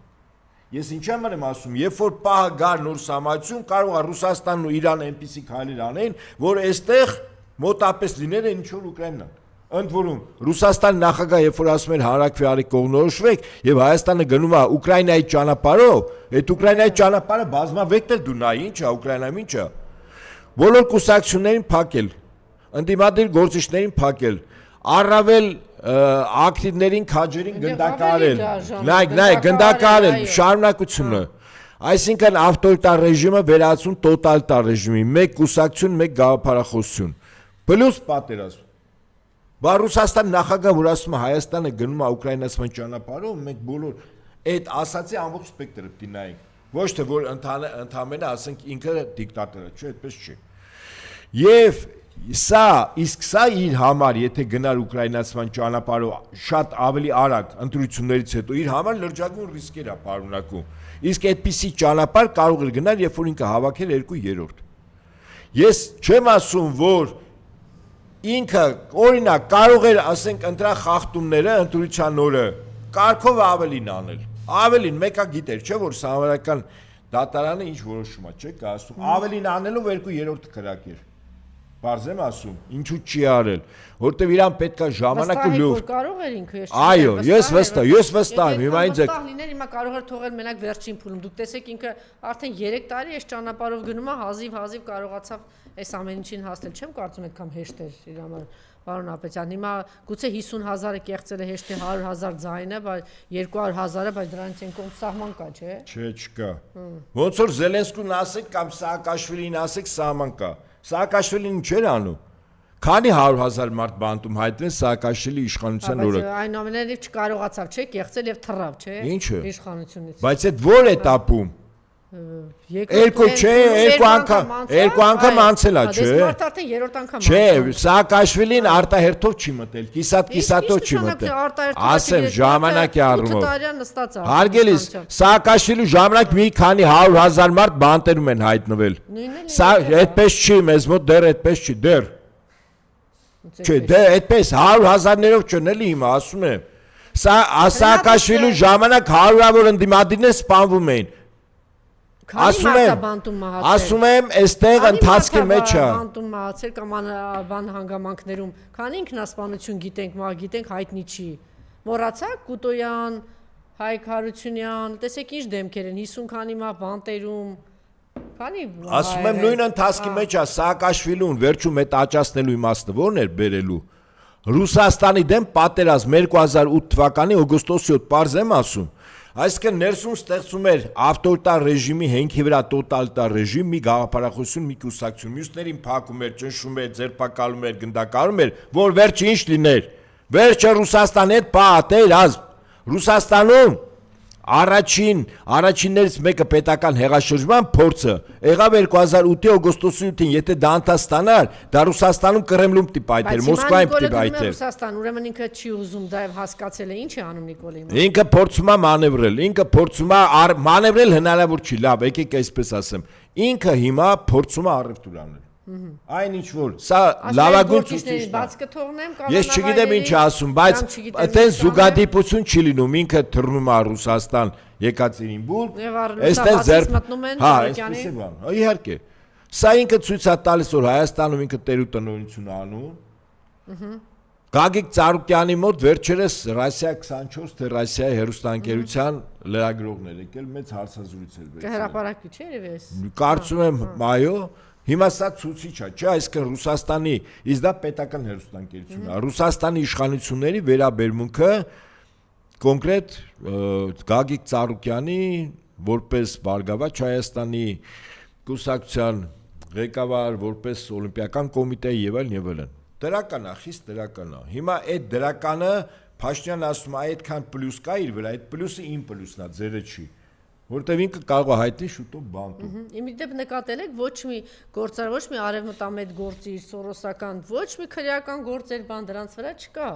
Ես ինչ եմ ասում, երբ որ պահը գար նոր սահմանություն, կարող է Ռուսաստանն ու Իրանը այնպիսի քայլեր անեն, որ այստեղ մոտապես լինել է ինչ որ Ուկրաինան։ Ընդ որում Ռուսաստանի նախագահը երբ որ ասում էր հանրակրվի արի կողմնորոշվեք եւ Հայաստանը գնում է Ուկրաինայի ճանապարհով, այդ Ուկրաինայի ճանապարհը բազմավեկտ է դու նայ, ինչ է Ուկրաինայում ինչ է։ Բոլոր կուսակցություններին փակել, ընդդիմադիր գործիչներին փակել, առավել ակտիվներին քաջերին գնդակարել, նայ գնդակարել շարունակությունը, այսինքն ավտորիտար ռեժիմը վերածում տոտալիտար ռեժիմի, մեկ կուսակցություն, մեկ գաղափարախոսություն, պլյուս պատերազմ։ Բա Ռուսաստան նախագահ որ ասում է Հայաստանը գնում է Ուկրաինացման ճանապարհով, մենք բոլոր այդ ասացի ամբողջ սպեկտրը պիտի նայենք, ոչ թե որ ընդհանրապես ասենք ինքը դիկտատոր է, չէ, այդպես չի։ Եվ սա իր համար, եթե գնար Ուկրաինացման ճանապարհով շատ ավելի արագ ընտրություններից հետո իր համար լրջագույն ռիսկեր է պարունակում։ Իսկ այդպիսի ճանապարհ կարող էր գնալ, երբ որ ինքը հավաքել 2/3։ Ես չեմ ասում, որ ինքը օրինակ կարող էր, ասենք, ընտրան խախտումները ընտրության օրը կարգով ավելին անել։ Ավելին մեկը գիտեր, չէ՞ որ համարական դատարանը ինչ որոշում է, չէ՞, կասում, ավելին անելով 2/3 քրակեր։ Բարձ եմ ասում, ինչու չի արել, որտեվ իրան պետքա ժամանակ ու լուր։ Կարող էր ինքը, այո, ես վստահ եմ, հիմա ինձ վստահ լիներ, հիմա կարող էր թողել մենակ վերջին փուլում։ Դուք տեսեք ինքը արդեն 3 տարի այս ճանապարհով գնում է, հազիվ կարողացավ այս ամեն ինչին հասնել։ Չեմ կարծում այդքան հեշտ էր իր համար, պարոն Ապետյան։ Հիմա գուցե 50,000-ը կեղծել է հեշտ է 100,000 ձայնը, բայց 200,000-ը, բայց դրանից են կողմ սահման կա, չէ՞։ Չէ, չկա։ Ոնց որ Զելենսկուն ասեք կամ Սաակաշվիլին ասեք սահման կա։ Սաակաշվիլին չէր անում։ Քանի 100,000 մարդ բանտում հայտնվեն Սաակաշվիլի իշխանության օրը։ Բայց այնուամենայնիվ չկարողացավ, չէ՞, կեղծել եւ թռավ, չէ՞։ Ինչը։ Իշխանությունից։ Բայց այդ ո՞ր էտապում։ Երկու անգամ անցել է, չէ։ Դες արդեն երրորդ անգամ։ Չէ, Սաակաշվիլին արտահերթով չի մտել, կիսատով չի մտել։ Ասեմ ժամանակի առումով։ Հարգելիս, Սաակաշվիլի ժամանակ մի քանի 100,000 մարդ բանտերում են հայտնվել։ Սա այդպես չի, մեզ մոտ դեռ այդպես չի, դեռ։ Չէ, դեռ այդպես 100,000-ներով չն էլի հիմա ասում եմ։ Սաակաշվիլի ժամանակ հարյուրավոր ընդդիմադիրներ սպանվում էին։ Ասում եմ, այստեղ ընթացքի մեջ է։ Բանտում մահացել կամ բան հանգամանքներում, քանի ինքնասպանություն գիտենք հայտնի չի։ Մոռացաք Կուտոյան, Հայկ Հարությունյան, տեսեք ինչ դեմքեր են, 50 քանի մահ բանտերում։ Ասում եմ նույն ընթացքի մեջ է Սաակաշվիլուն վերջում այդ աճացնելու իմաստը ո՞րն էր բերելու։ Ռուսաստանի դեմ պատերազմ 2008 թվականի օգոստոսի 7 պարզ եմ ասում։ Այսինքն ներսում ստեղծում էր ավտորիտար ռեժիմի հենքի վրա տոտալիտար ռեժիմ, մի գաղափարախոսություն, մի կուսակցություն, մյուսներին փակում էր, ճնշում էր, ձերբակալում էր, գնդակարում էր, որ վերջը ինչ լիներ։ Վերջը Ռուսաստանի հետ պատերազմ։ Ռուսաստանում Առաջիններից մեկը պետական հեղաշրջման փորձը եղավ 2008-ի օգոստոսի 7-ին, եթե դա անդա ստանար, դա Ռուսաստանում Կրեմլում պիտի պայթեր, Մոսկվայում պիտի պայթեր։ Ռուսաստան, ուրեմն ինքը չի ուզում դա եւ հասկացել է, ինչ է անում Նիկոլի։ Ինքը փորձում է մանևրել, ինքը փորձում է մանևրել հնարավոր չի, լավ, եկեք այսպես ասեմ։ Ինքը հիմա փորձում է առևտուր անել։ Այն ինչ որ սա լավագույն ցուցիչն է։ Ես չգիտեմ ինչ ասում, բայց այդտեղ զուգադիպություն չի լինում, ինքը թռնում է Ռուսաստան Եկատերինբուրգ, այստեղ ձեր մտնում են Սահակյանի։ Իհարկե։ Սա ինքը ցույց է տալիս, որ Հայաստանում ինքը տերու տնօրինություն անում։ Գագիկ Ծառուկյանի մոտ վերջերս Ռասիա 24 թե Ռասիայի հերոստանգերության լրագրողներ եկել մեծ հարցազրույցեր վերցրել։ Կհրապարակվի չէ՞ երևի։ Կարծում եմ, այո, հիմա սա ցույցիչ է, չէ, այսինքն Ռուսաստանի, իսկ դա պետական հերոստանգերություն է։ Ռուսաստանի իշխանությունների վերաբերմունքը կոնկրետ Գագիկ Ծառուկյանի որպես Բարգավաճ Հայաստանի կուսակցության ղեկավար, որպես Օլիմպիական կոմիտեի եւ այլն։ Դրական է, խիստ դրական է։ Հիմա այդ դրականը Փաշինյանը ասում է, այդքան պլյուս կա իր վրա, այդ պլյուսը իմ պլյուսն է, ձերը չի։ Որտեւ ինքը կարող է հայտնի շուտով բանկում։ Իմիջիայլև նկատել եք ոչ մի գործար, ոչ մի արևմտամետ գործի, սորոսական, ոչ մի քրեական գործեր բան դրանց վրա չկա։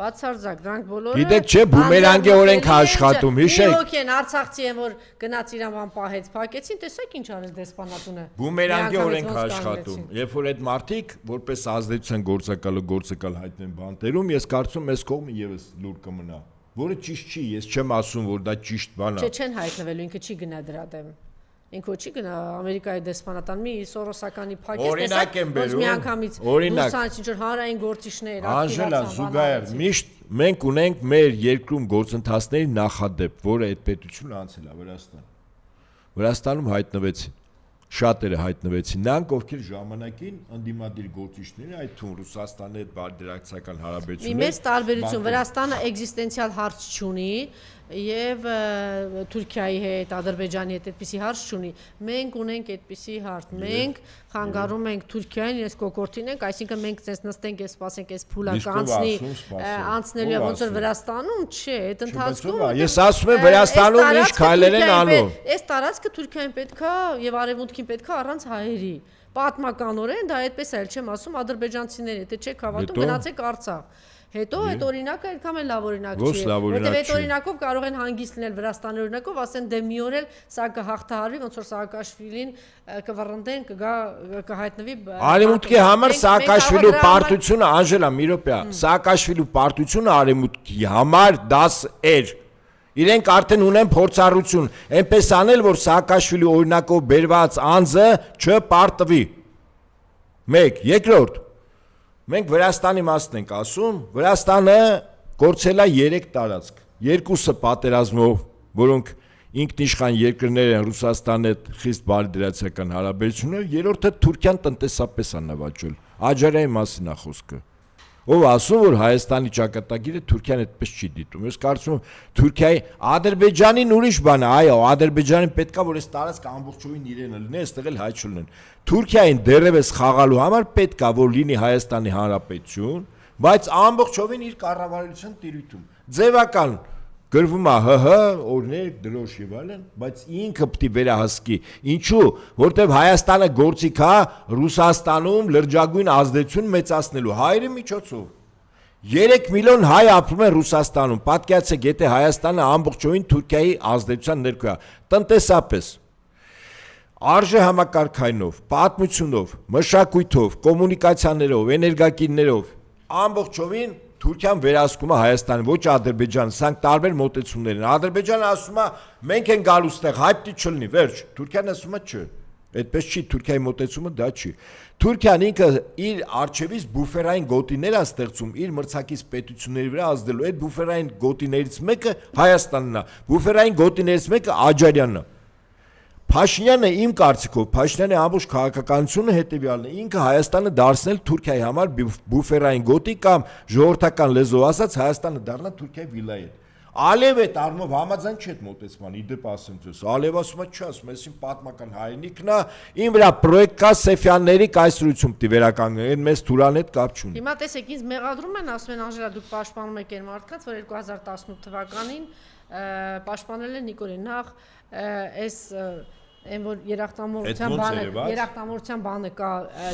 Բացարձակ, դրանք բոլորը։ Գիտեք, չէ, բումերանգի օրենք աշխատում, հիշեք։ Ոք են արցախցի են, որ գնաց իրան բան պահեց, փակեցին, տեսեք ինչ արեց դեսպանատունը։ Բումերանգի օրենք աշխատում։ Երբ որ այդ մարդիկ որպես ազդեցության գործակալ հայտնեն բանտերում, ես կարծում եմ, այս կողմը եւս լուր կմնա։ Որը ճիշտ չի, ես չեմ ասում, որ դա ճիշտ բան է։ Չէ, չեն հայտնվելու, ինքը չի գնա դրա դեմ։ Ինքը չի գնա Ամերիկայի դեսպանատան մի սորոսականի փակեց, օրինակ եմ բերում, մի անգամից Ռուսաստանից ինչ որ հանրային գործիչներ Անժելա, զուգահեռ միշտ մենք ունենք մեր երկրում գործընթացների նախադեպ, որը այդ պետությունը անցել է Վրաստան։ Վրաստանում հայտնվեցին շատերը հայտնվեցին, նրանք ովքեր ժամանակին ընդդիմադիր գործիչները, այդ թվում Ռուսաստանի հետ բարդերակցական հարաբերություններ։ Մի մեծ տարբերություն, Վրաստանը էգզիստենցիալ հարց չունի եւ Թուրքիայի հետ, Ադրբեջանի հետ այդպիսի հարց չունի։ Մենք ունենք այդպիսի հարց։ Մենք խանգարում ենք Թուրքիային, ես կոկորտին ենք, այսինքն մենք ցես նստենք, ես սպասենք, այս փուլը անցնելու է ոնց որ Վրաստանում, չէ, այդ ընթացքում։ Ես ասում եմ Վրաստանում ինչ քայլեր են անում։ Այս տարածքը Թուրքիային պետքա եւ Արևմուտքին պետքա առանց հայերի։ Պատմականորեն դա այդպես էլ չեմ ասում, ադրբեջանցիները, եթե չեք հավատում, գնացեք Արցախ։ Հետո այդ օրինակը այդքան էլ լավ օրինակ չի, որտեղ այդ օրինակով կարող են հանգիստ լինել Վրաստանի օրինակով, ասեն դե մի օր էլ սա կհաղթահարվի, ոնց որ Սաակաշվիլին կվռնդեն, կգա կհայտնվի։ Արևմուտքի համար Սաակաշվիլու պարտությունը, Անժելա, մի րոպե, Սաակաշվիլու պարտությունը Արևմուտքի համար դաս էր։ Իրենք արդեն ունեն փորձառություն, այնպես անել, որ Սաակաշվիլի օրինակով բերված անձը չպարտվի։ 1, երկրորդ Մենք Վրաստանի մասն ենք ասում, Վրաստանը կորցել է 3 տարածք, 2-ը պատերազմով, որոնք ինքնիշխան երկրներ են Ռուսաստանի հետ խիստ բարդերացիական հարաբերություններ, երրորդը Թուրքիան տնտեսապես է նվաճել, Աջարիայի մասին է խոսքը։ Ով ասում որ Հայաստանի ճակատագիրը Թուրքիան այդպես չի դիտում։ Ես կարծում եմ Թուրքիայի Ադրբեջանին ուրիշ բան է, այո, Ադրբեջանին պետքա որ այս տարածքը ամբողջովին իրենը լինի, այստեղ էլ հայ չլինեն։ Թուրքիային դեռևս խաղալու համար պետքա որ լինի Հայաստանի Հանրապետություն, բայց ամբողջովին իր կառավարության տիրույթում։ Ձևական գրվում է ՀՀ, օրենք, դրոշ եւ այլն, բայց ինքը պետք է վերահսկի։ Ինչու՞, որտեվ Հայաստանը գործիք է Ռուսաստանում լրջագույն ազդեցություն մեծացնելու հայերի միջոցով։ 3 միլիոն հայ ապրում են Ռուսաստանում։ Պատկերացրեք, եթե Հայաստանը ամբողջովին Թուրքիայի ազդեցության ներքո է, տնտեսապես, արժե համակարգայինով, պատմությունով, մշակույթով, կոմունիկացիաներով, էներգակիրներով, ամբողջովին Թուրքիան վերահսկում է Հայաստանը, ոչ Ադրբեջանը, սրանք տարբեր մոտեցումներ են։ Ադրբեջանը ասում է, մենք ենք գալու ստեղ, հայ պիտի չլինի, վերջ։ Թուրքիան ասում է, չէ։ Այդպես չի, Թուրքիայի մոտեցումը դա չի։ Թուրքիան ինքը իր արչևից բուֆերային գոտիներ է ստեղծում իր մրցակից պետությունների վրա ազդելու։ Այդ բուֆերային գոտիներից մեկը Հայաստանն է, բուֆերային գոտիներից մեկը Աջարյանն է։ Փաշինյանը իմ կարծիքով, Փաշինյանի ամբողջ քաղաքականությունը հետևյալն է, ինքը Հայաստանը դարձնել Թուրքիայի համար բուֆերային գոտի կամ ժողովրդական լեզվով ասած Հայաստանը դառնա Թուրքիայի վիլայետ։ Ալիև այդ առումով համաձայն չէ այդ մոտեցման, իդեպ ասեմ ձեզ, Ալիև ասում է չի ասում, այսին պատմական հայրենիքն է, իմ վրա պրոյեկտ կա Սեֆյանների կայսրություն պիտի վերականգնեն, այդ մեզ Թուրան հետ կապ չունի։ Հիմա տեսեք, ինձ մեղադրում են, ասում են Անժելա, դուք պաշտպանում եք այն մարդկանց, որ 2018 թվականին պաշտպանել են Նիկոլին նախ այս այն որ երախտամորության բանը կա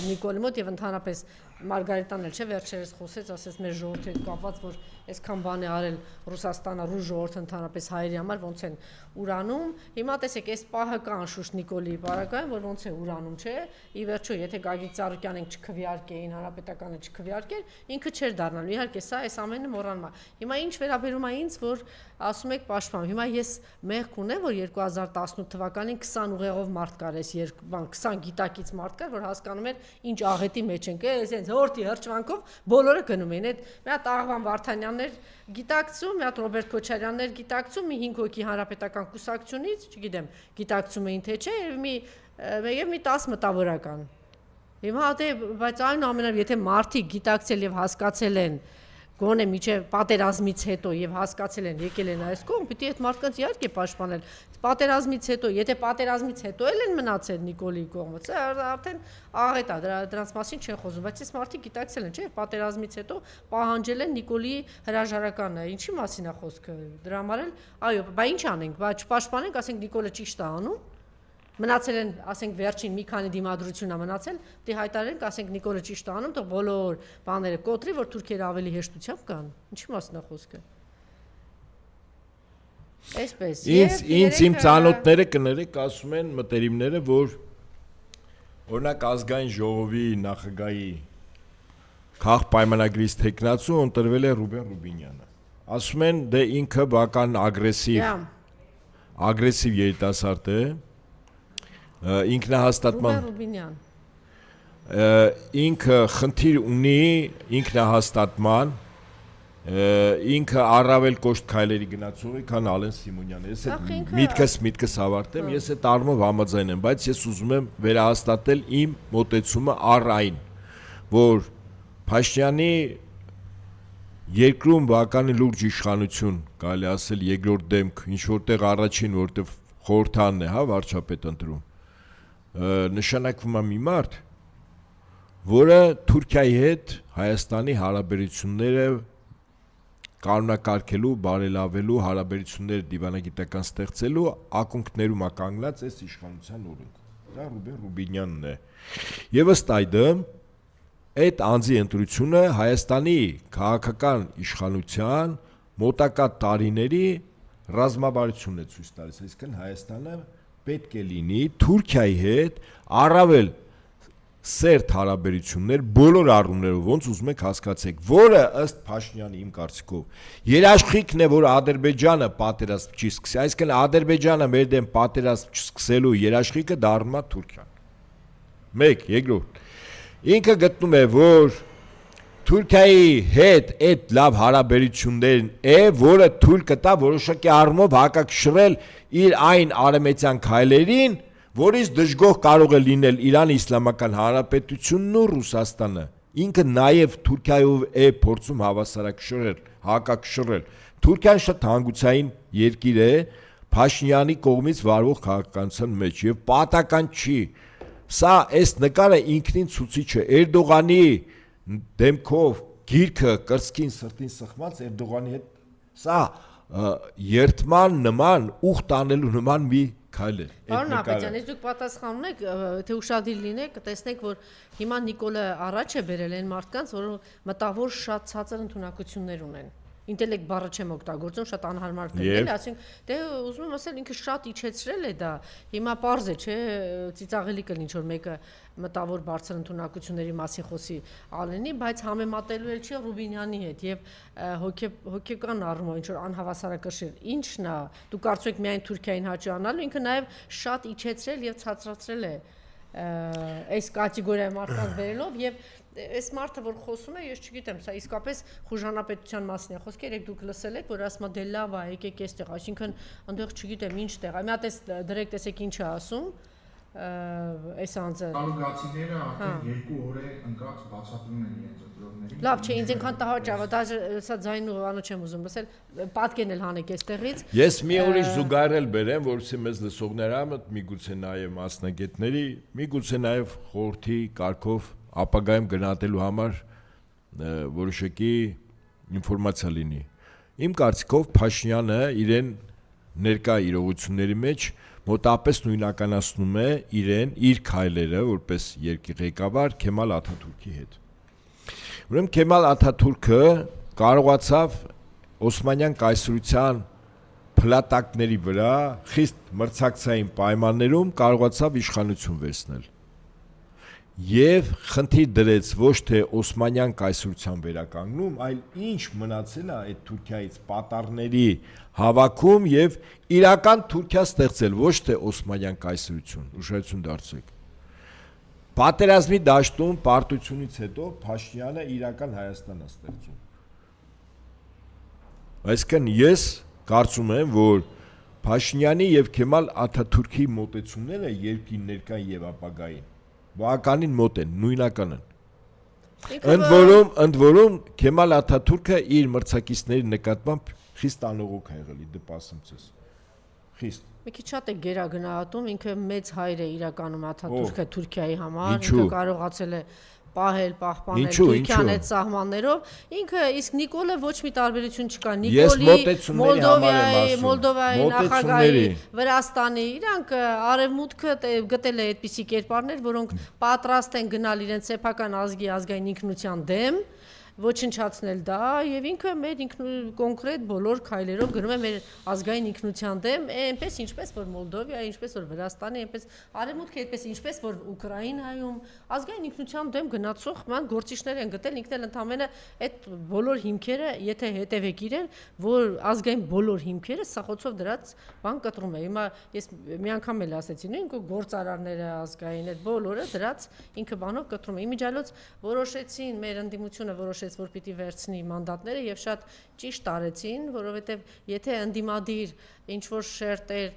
Նիկոլի մոտ եւ ընդհանրապես Մարգարիտան էլ չէ վերջերս խոսեց, ասեց մեր ժողովրդի հետ կապված, որ այսքան բան է արել Ռուսաստանը, ռուս ժողովուրդը ընդհանրապես հայերի համար ոնց են ուրանում։ Հիմա տեսեք, այս պահը կա անշուշտ Նիկոլիի բարակային, որ ոնց է ուրանում, չէ։ Ի վերջո, եթե Գագիկ Ծառուկյանին չքվեարկեին, հանրապետականը չքվեարկեր, ինքը չէր դառնալու։ Իհարկե, սա այս ամենը մոռանում է։ Հիմա ինչ վերաբերում է ինձ, որ ասում եք պաշտպան։ Հիմա ես մեղք ունեմ, որ 2018 թվականին 20 ուղեղով մարդ կար, այս 20 գիտակից մարդ կար, որ հասկանում էր ինչ աղետի մեջ ենք, այսպես հորտի հրճվանքով բոլորը գնում էին։ Այդ մի հատ Աղվան Վարդանյաններ գիտակցում, մի հատ Ռոբերտ Քոչարյաններ գիտակցում, մի 5 հոգի հանրապետական կուսակցությունից, չգիտեմ, գիտակցում էին թե չէ, եւ մի 10 մտավորական։ Հիմա բայց այնուամենայնիվ եթե մարդիկ գիտակցել եւ հասկացել են գոնե միջև պատերազմից հետո եւ հասկացել են եկել են այս կողմ, պիտի այդ մարդկանց իհարկե պաշտպանել։ Պատերազմից հետո, եթե պատերազմից հետո են մնացել Նիկոլիի կողմը, սա արդեն աղետ է, դրանց մասին չեն խոսում, բայց այս մարդիկ գիտակցել են, չէ՞, պատերազմից հետո պահանջել են Նիկոլիի հրաժարականը, ինչի մասին է խոսքը, դրա համար էլ, այո, բա ինչ անենք, բա չպաշտպանենք, ասենք Նիկոլը ճիշտ է անում, մնացել են, ասենք վերջին մի քանի դիմադրություն է մնացել, դե հայտարարենք, ասենք Նիկոլը ճիշտ է անում, թող բոլոր բաները կոտրի, որ թուրքերը ավելի հեշտությամբ կան, ինչի մասին է խոսքը։ Այսպես։ Ինձ իմ ծանոթները կներեք ասում են մտերիմները, որ օրինակ ազգային ժողովի նախագահի քաղ պայմանագրից թեկնածու ընտրվել է Ռուբեն Ռուբինյանը։ Ասում են դե ինքը բական ագրեսիվ երիտասարդ է, ինքնահաստատման Ռուբեն Ռուբինյան ինքը խնդիր ունի ինքնահաստատման ինքը առավել կոշտ քայլերի գնացող է, քան Ալեն Սիմոնյանը։ Ես այդ միտքս ավարտեմ, ես այդ առումով համաձայն եմ, բայց ես ուզում եմ վերահաստատել իմ մոտեցումը առ այն, որ Փաշինյանի երկրում բականի լուրջ իշխանություն, կարելի ասել երկրորդ դեմք, ինչ որտեղ առաջին, որտեղ խորհրդանն է, հա, վարչապետ ընտրում, նշանակվում է մի մարդ, որը Թուրքիայի հետ Հայաստանի հարաբերությունները կանոնակարգելու, բարելավելու, հարաբերությունները դիվանագիտական ստեղծելու ակունքներում է կանգնած այս իշխանության օրենքը։ Դա Ռուբեն Ռուբինյանն է։ Եվ ըստ այդմ այդ անձի ընտրությունը Հայաստանի քաղաքական իշխանության մոտակա տարիների ռազմավարությունն է ցույց տալիս, այսինքն Հայաստանը պետք է լինի Թուրքիայի հետ առավել սերտ հարաբերություններ բոլոր առումներով, ոնց ուզում եք հասկացեք, որը ըստ Փաշինյանի իմ կարծիքով երաշխիքն է, որ Ադրբեջանը պատերազմ չի սկսի, այսինքն Ադրբեջանը մեր դեմ պատերազմ չսկսելու երաշխիքը դառնում է Թուրքիան։ 1, երկրորդ։ Ինքը գտնում է, որ Թուրքիայի հետ այդ լավ հարաբերություններն է, որը թույլ կտա որոշակի առումով հակակշռել իր այն արևմտյան քայլերին, որից դժգոհ կարող է լինել Իրանի Իսլամական Հանրապետությունն ու Ռուսաստանը։ Ինքը նաև Թուրքիայով է փորձում հավասարակշռել, հակակշռել։ Թուրքիան շատ հանգուցային երկիր է Փաշինյանի կողմից վարվող քաղաքականության մեջ եւ պատական չի։ Սա այս նկարը ինքնին ցուցիչ է Էրդողանի դեմքով գիրքը կրծքին սրտին սխմած Էրդողանի հետ սա երթման նման ուխ տանելու նման մի քայլ է։ Պարոն Ապետյան, ես դուք պատասխանում եք, թե ուշադիր լինեք, կտեսնեք, որ հիմա Նիկոլը առաջ է բերել այն մարդկանց, որ մտավոր շատ ցածր ընդունակություններ ունեն։ Ինտելեկտ բառը չեմ օգտագործում, շատ անհարմար կլինի, ասենք, դե ուզում եմ ասել, ինքը շատ իջեցրել է դա։ Հիմա պարզ է, չէ, ծիծաղելի կլինի, ինչ որ մեկը մտավոր բարձր ընդունակությունների մասին խոսի Ալենի, բայց համեմատելու էլ չի Ռուբինյանի հետ եւ հոգեկան առումով ինչ որ անհավասարակշիռ։ Ինչն է, դու կարծում եք միայն Թուրքիային հաճանալու, ինքը նաեւ շատ իջեցրել եւ ցածրացրել է այս կատեգորիայի մարդկանց վերելով եւ այս մարդը որ խոսում է, ես չգիտեմ, սա իսկապես խուժանապետության մասին է խոսքը, երեք դուք լսել եք, որ ասում է դե լավ է, եկեք այստեղ, այսինքն այնտեղ չգիտեմ ինչ տեղ, մի հատ էս դրեք տեսեք ինչ է ասում, այս անձը։ Կալուգացիները արդեն 2 օր է ընկած բացատրում են իրենց ընտրողներին։ Լավ, չէ, ինձ այնքան տհաճ է, դաժե սա ձայնը ուրանը չեմ ուզում լսել, պատկերն էլ հանեք այստեղից։ Ես մի ուրիշ զուգահեռ բերեմ, որովհետեւ մեզ լսողները միգուցե նաև մասնագետների, միգուցե նաև խորհրդի կարգով ապագայում գնահատելու համար որոշակի ինֆորմացիա լինի։ Իմ կարծիքով Փաշինյանը իրեն ներկա իրողությունների մեջ մոտապես նույնականացնում է իրեն իր քայլերը որպես երկրի ղեկավար Քեմալ Աթաթուրքի հետ։ Ուրեմն Քեմալ Աթաթուրքը կարողացավ Օսմանյան կայսրության փլատակների վրա խիստ մրցակցային պայմաններում կարողացավ իշխանություն վերցնել։ Եվ խնդիր դրեց ոչ թե Օսմանյան կայսրության վերականգնում, այլ ինչ մնացել է այդ Թուրքիայից պատառների հավաքում եւ իրական Թուրքիա ստեղծել, ոչ թե Օսմանյան կայսրություն, ուշադրություն դարձրեք։ Պատերազմի դաշտում պարտությունից հետո Փաշինյանը իրական Հայաստան է ստեղծում։ Այսինքն ես կարծում եմ, որ Փաշինյանի եւ Քեմալ Աթաթուրքի մոտեցումները երկրի ներկային եւ ապագային բավականին մոտ են, նույնական են։ Ընդ որում Քեմալ Աթաթուրքը իր մրցակիցների նկատմամբ խիստ անողոք է եղել, դպասեմ ցես։ Խիստ։ Մի քիչ շատ է գերագնահատում, ինքը մեծ հայր է իրականում Աթաթուրքը Թուրքիայի համար, ինքը կարողացել է պահպանել Թուրքիան այդ սահմաններով, ինքը իսկ Նիկոլը ոչ մի տարբերություն չկա, Նիկոլի, Մոլդովայի նախագահի, Վրաստանի, իրանք արևմուտքը գտել է այդպիսի կերպարներ, որոնք պատրաստ են գնալ իրենց սեփական ազգի ազգային ինքնության դեմ, ոչնչացնել դա եւ ինքը մեր կոնկրետ բոլոր քայլերով գնում է մեր ազգային ինքնության դեմ, այնպես ինչպես որ Մոլդովիայի, ինչպես որ Վրաստանի, այնպես արևմուտքը, այդպես ինչպես որ Ուկրաինայում ազգային ինքնության դեմ գնացող ման գործիչներ են գտել, ինքն էլ ընդամենը այդ բոլոր հիմքերը, եթե հետևեք իրեն, որ ազգային բոլոր հիմքերը սախոցով դրած բան կտրում է։ Հիմա ես մի անգամ էլ ասեցի, ինքը գործարարները ազգային այդ բոլորը դրած ինքը բանով կտրում է։ Իմիջիայլոց որոշեցին մեր ընդդիմությունը որ պիտի վերցնի մանդատները եւ շատ ճիշտ արեցին, որովհետեւ եթե ընդդիմադիր ինչ որ շերտեր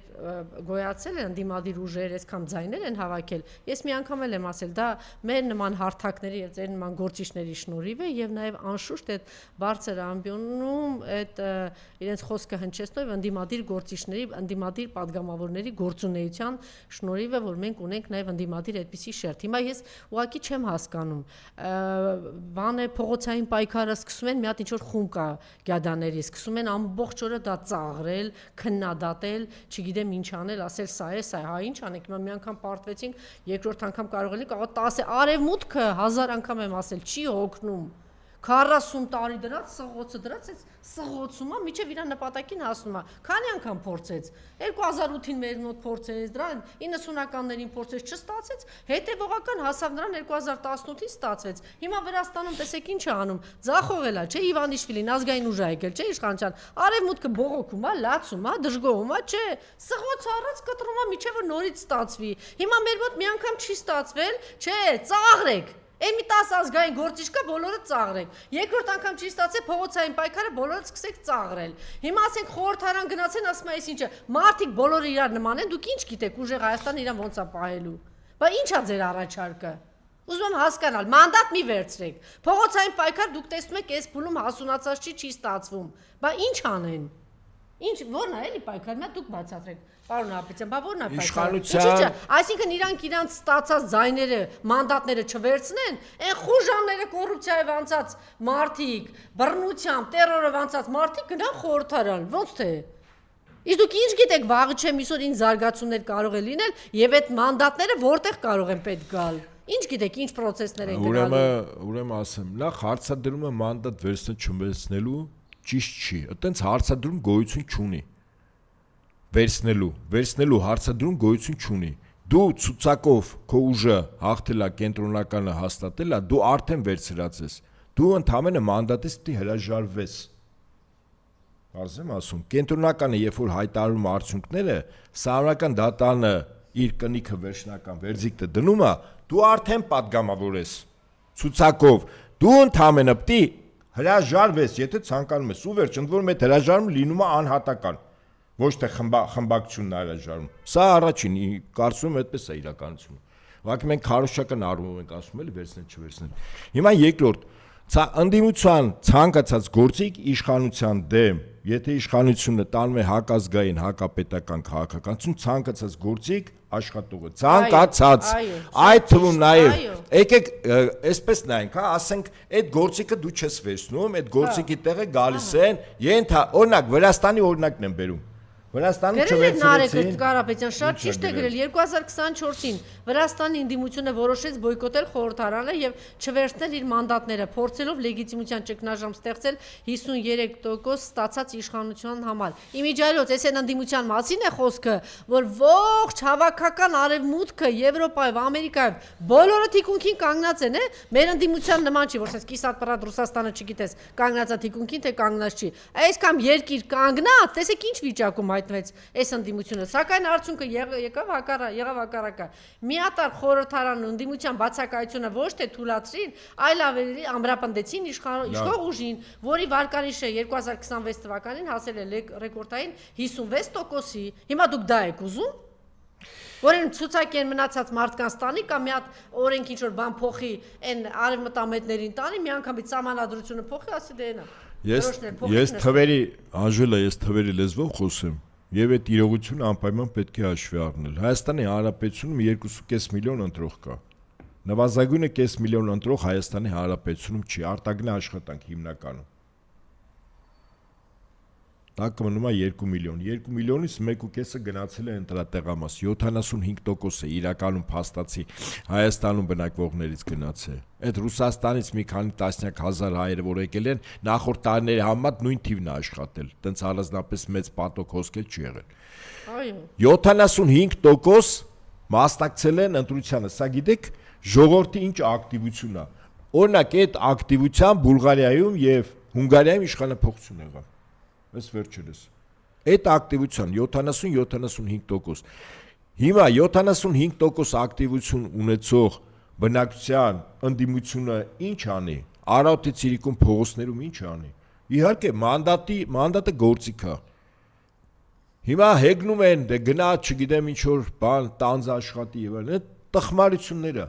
գոյացել են, ընդդիմադիր ուժեր, այսքան ձայներ են հավաքել, ես մի անգամ էլ եմ ասել, դա մեր նման հարթակների եւ ձեր նման գործիչների շնորհիվ է եւ նաեւ անշուշտ այդ բարձր ամբիոնում այդ իրենց խոսքը հնչեցնող ընդդիմադիր գործիչների, ընդդիմադիր падգամավորների գործունեության շնորհիվ է, որ մենք ունենք նաեւ ընդդիմադիր այդպիսի շերտ։ Հիմա ես ուղղակի չեմ հասկանում, բան է փողոցային պայքարը սկսում են մի հատ ինչ որ խումբ կա գյադաների, սկսում են ամբողջ օրը դա ծաղրել, քննադատել, չգիտեմ ինչ անել, ասել սա է, հա ինչ անենք, հիմա մի անգամ պարտվեցինք, երկրորդ անգամ կարող էինք, աղա 10 արևմուտքը 1000 անգամ եմ ասել, չի օգնում։ 40 տարի դրած սղոցը դրած է սղոցում է միջև իր նպատակին հասնում է քանի անգամ փորձեց 2008-ին մեր մոտ փորձեց դրա 90-ականներին փորձեց չստացեց հետևողական հասավ նրան 2018-ին ստացվեց հիմա Վրաստանում տեսեք ինչ է անում ձախողել է չէ Իվանիշվիլին ազգային ուժ է եկել չէ իշխանության արևմուտքը բողոքում է լացում է դժգոհում է չէ սղոց առած կտրում է միջև որ նորից ստացվի հիմա մեր մոտ մի անգամ չի ստացվել չէ ծաղրեք Էմի 10 ազգային գործիչ կա, բոլորը ծաղրեք։ Երկրորդ անգամ չի ստացել փողոցային պայքարը, բոլորը սկսեք ծաղրել։ Հիմա ասենք խորհրդարան գնացեն, ասում են, ինչ է, մարդիկ բոլորը իրար նման են, դուք ինչ գիտեք, ուժեղ Հայաստանը իրան ոնց է պահելու։ Բա ի՞նչ է ձեր առաջարկը։ Ուզում եմ հասկանալ, մանդատ մի վերցրեք։ Փողոցային պայքար դուք տեսնում եք, այս փուլում հասունացած չի ստացվում։ Բա ի՞նչ անեն։ Ինչ ո՞րն է էլի պայքարը, մա դուք բացատրեք։ Պարոն Ապիցյան, բա ո՞րն է պայքարը։ Այսինքն իրանք իրանք ստացած ձայները, մանդատները չվերցնեն, այն խուժանները կոռուպցիայով անցած մարդիկ, բռնությամբ, տերորով անցած մարդիկ գնան խորհրդարան, ո՞նց թե։ Իսկ դուք ինչ գիտեք, վաղը չեմ իսօր ինչ զարգացումներ կարող է լինել եւ այդ մանդատները որտեղ կարող են պետք գալ։ Ինչ գիտեք, ինչ process-ներ են գնալու։ Ուրեմն ասեմ, նախ հարցադրումը մանդատ վերցնելու ճիշտ չի, այտենց հարցադրում գոյություն չունի։ Վերցնելու հարցադրում գոյություն չունի։ Դու ցուցակով քո ուժը հաղթելա կենտրոնականը հաստատելա, դու արդեն վերցրած ես։ Դու ընդհանրապես մանդատից պիտի հրաժարվես։ Ասեմ ասում, կենտրոնականը երբ որ հայտարարում արդյունքները, Սահմանադրական դատարանը իր կնիքը վերջնական վերդիկտը դնում է, դու արդեն падգամավոր ես։ Ցուցակով դու ընդհանրապես պիտի հրաժարվես, եթե ցանկանում ես, ու վերջ, ընդ որում այդ հրաժարումը լինում է անհատական, ոչ թե խմբակցությունն հրաժարում։ Սա առաջին, կարծում եմ այդպես է իրականությունը։ Ուղղակի մենք քարոզչական առումով ենք ասում էլի վերցնել, չվերցնել։ Հիմա երկրորդ, ընդդիմության ցանկացած գործիք իշխանության դեմ, եթե իշխանությունը տանում է հակազգային, հակապետական քաղաքականություն, ցանկացած գործիք աշխատողը, ցանկացած, այդ թվում նաև, եկեք այսպես նայենք, հա, ասենք, այդ գործիքը դու չես վերցնում, այդ գործիքի տեղը գալիս են, օրինակ Վրաստանի օրինակն եմ բերում։ Վրաստանը չվերցրեցին։ Կարապետյան շատ ճիշտ է գրել 2024-ին Վրաստանի ընդդիմությունը որոշեց բոյկոտել խորհրդարանը եւ չվերցնել իր մանդատները, փորձելով լեգիտիմության ճգնաժամ ստեղծել 53% ստացած իշխանության համար։ Իմիջիայլոց այս ընդդիմության մասին է խոսքը, որ ողջ հավաքական արևմուտքը, Եվրոպայով, Ամերիկայով բոլորը թիկունքին կանգնած են, մեր ընդդիմության նման չի, որ ասես կիսատ Ռուսաստանը չգիտես, կանգնած է թիկունքին թե կանգնած չի։ Այսքան երկիր կանգնած, տեսեք ինչ վիճակում հայտնվեց այս ընդդիմությունը, սակայն արդյունքը եղավ հակառակը։ Միատար խորհրդարան ընդդիմության բացակայությունը ոչ թե թույլատրին, այլ ավելի ամրապնդեցին իշխող ուժին, որի վարկանիշը 2026 թվականին հասել է ռեկորդային 56%-ի։ Հիմա դուք դա եք ուզում։ Որին ցուցակեն մնացած մարդկանց տանի կամ մի հատ օրենք ինչ որ բան փոխի, այն արևմտամետներին տանի, միանգամից սահմանադրությունը փոխի, ասի դե նա։ Ես թվերի Անժելա, ես թվերի լեզվով խոսեմ, եւ այդ իրողությունը անպայման պետք է հաշվի առնել։ Հայաստանի Հանրապետությունում 2.5 միլիոն ընտրող կա։ Նվազագույնը 5 միլիոն ընտրող Հայաստանի Հանրապետությունում չի, արտագնա աշխատանք հիմնականում։ Դա կմնում է 2 միլիոն։ 2 միլիոնից 1.5-ը գնացել է ընտրատեղամաս, 75% է իրականում փաստացի Հայաստանում բնակվողներից գնացել։ Այդ Ռուսաստանից մի քանի տասնյակ հազար հայեր, որ եկել են, նախորդ տարիների համեմատ նույն թիվն է աշխատել։ Տենց առանձնապես մեծ պատոկ հոսքել չի եղել։ Այո։ 75% մասնակցել են ընտրությանը։ Սա գիտեք, ժողովրդի ինչ ակտիվություն է։ Օրինակ, այդ ակտիվության Բուլղարիայում եւ Հունգարիայում իշխանափոխություն եղավ։ Այս վերջերս։ Այդ ակտիվության 70-75%։ Հիմա 75% ակտիվություն ունեցող բնակչության ընդդիմությունը ինչ անի։ Արարատի ցիրիկում փողոցներում ինչ անի։ Իհարկե մանդատը գործիք է։ Հիմա հեգնում են, դե գնա, չգիտեմ ինչ որ բան, տանձ աշխատի եւ այլն, տխմարությունները։